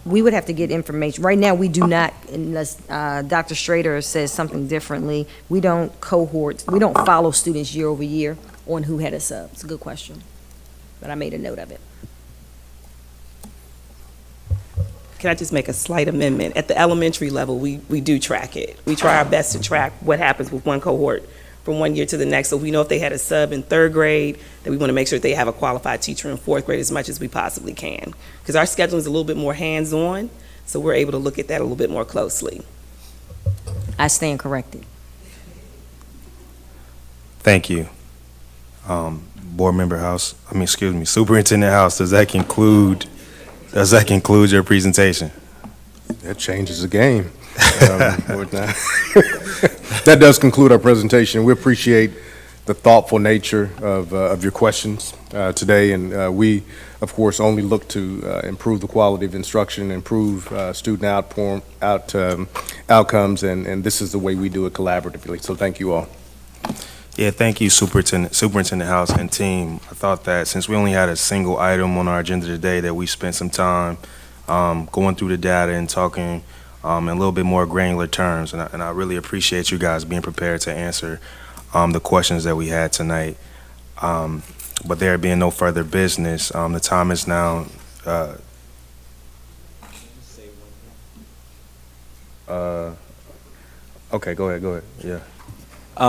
We would have to get information. Right now, we do not, unless Dr. Schrader says something differently, we don't follow students year over year on who had a sub. It's a good question, but I made a note of it. Can I just make a slight amendment? At the elementary level, we do track it. We try our best to track what happens with one cohort from one year to the next. So we know if they had a sub in third grade, that we want to make sure that they have a qualified teacher in fourth grade as much as we possibly can. Because our schedule is a little bit more hands-on, so we're able to look at that a little bit more closely. I stand corrected. Thank you. Board Member House, Superintendent House, does that conclude your presentation? That changes the game. That does conclude our presentation. We appreciate the thoughtful nature of your questions today, and we, of course, only look to improve the quality of instruction, improve student outcomes, and this is the way we do it collaboratively. So thank you all. Yeah, thank you, Superintendent House and team. I thought that since we only had a single item on our agenda today, that we spent some time going through the data and talking in a little bit more granular terms. And I really appreciate you guys being prepared to answer the questions that we had tonight. But there being no further business, the time is now okay, go ahead, yeah.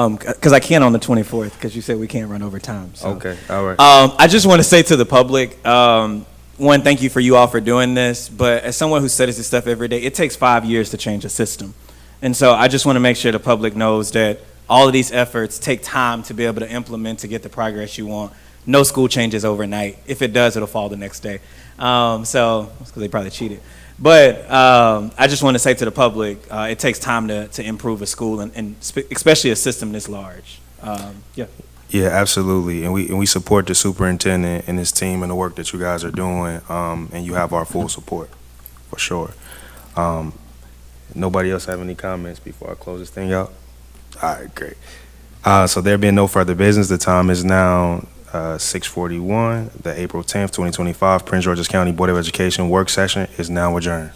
Because I can't on the 24th, because you said we can't run over time. So. Okay, all right. I just want to say to the public, one, thank you for you all for doing this, but as someone who studies this stuff every day, it takes 5 years to change a system. And so I just want to make sure the public knows that all of these efforts take time to be able to implement to get the progress you want. No school changes overnight. If it does, it'll fall the next day. So, because they probably cheated. But I just want to say to the public, it takes time to improve a school, and especially a system this large. Yeah. Yeah, absolutely, and we support the superintendent and his team and the work that you guys are doing, and you have our full support, for sure. Nobody else have any comments before I close this thing out? All right, great. So there being no further business, the time is now 6:41. The April 10th, 2025 Prince George's County Board of Education work session is now adjourned.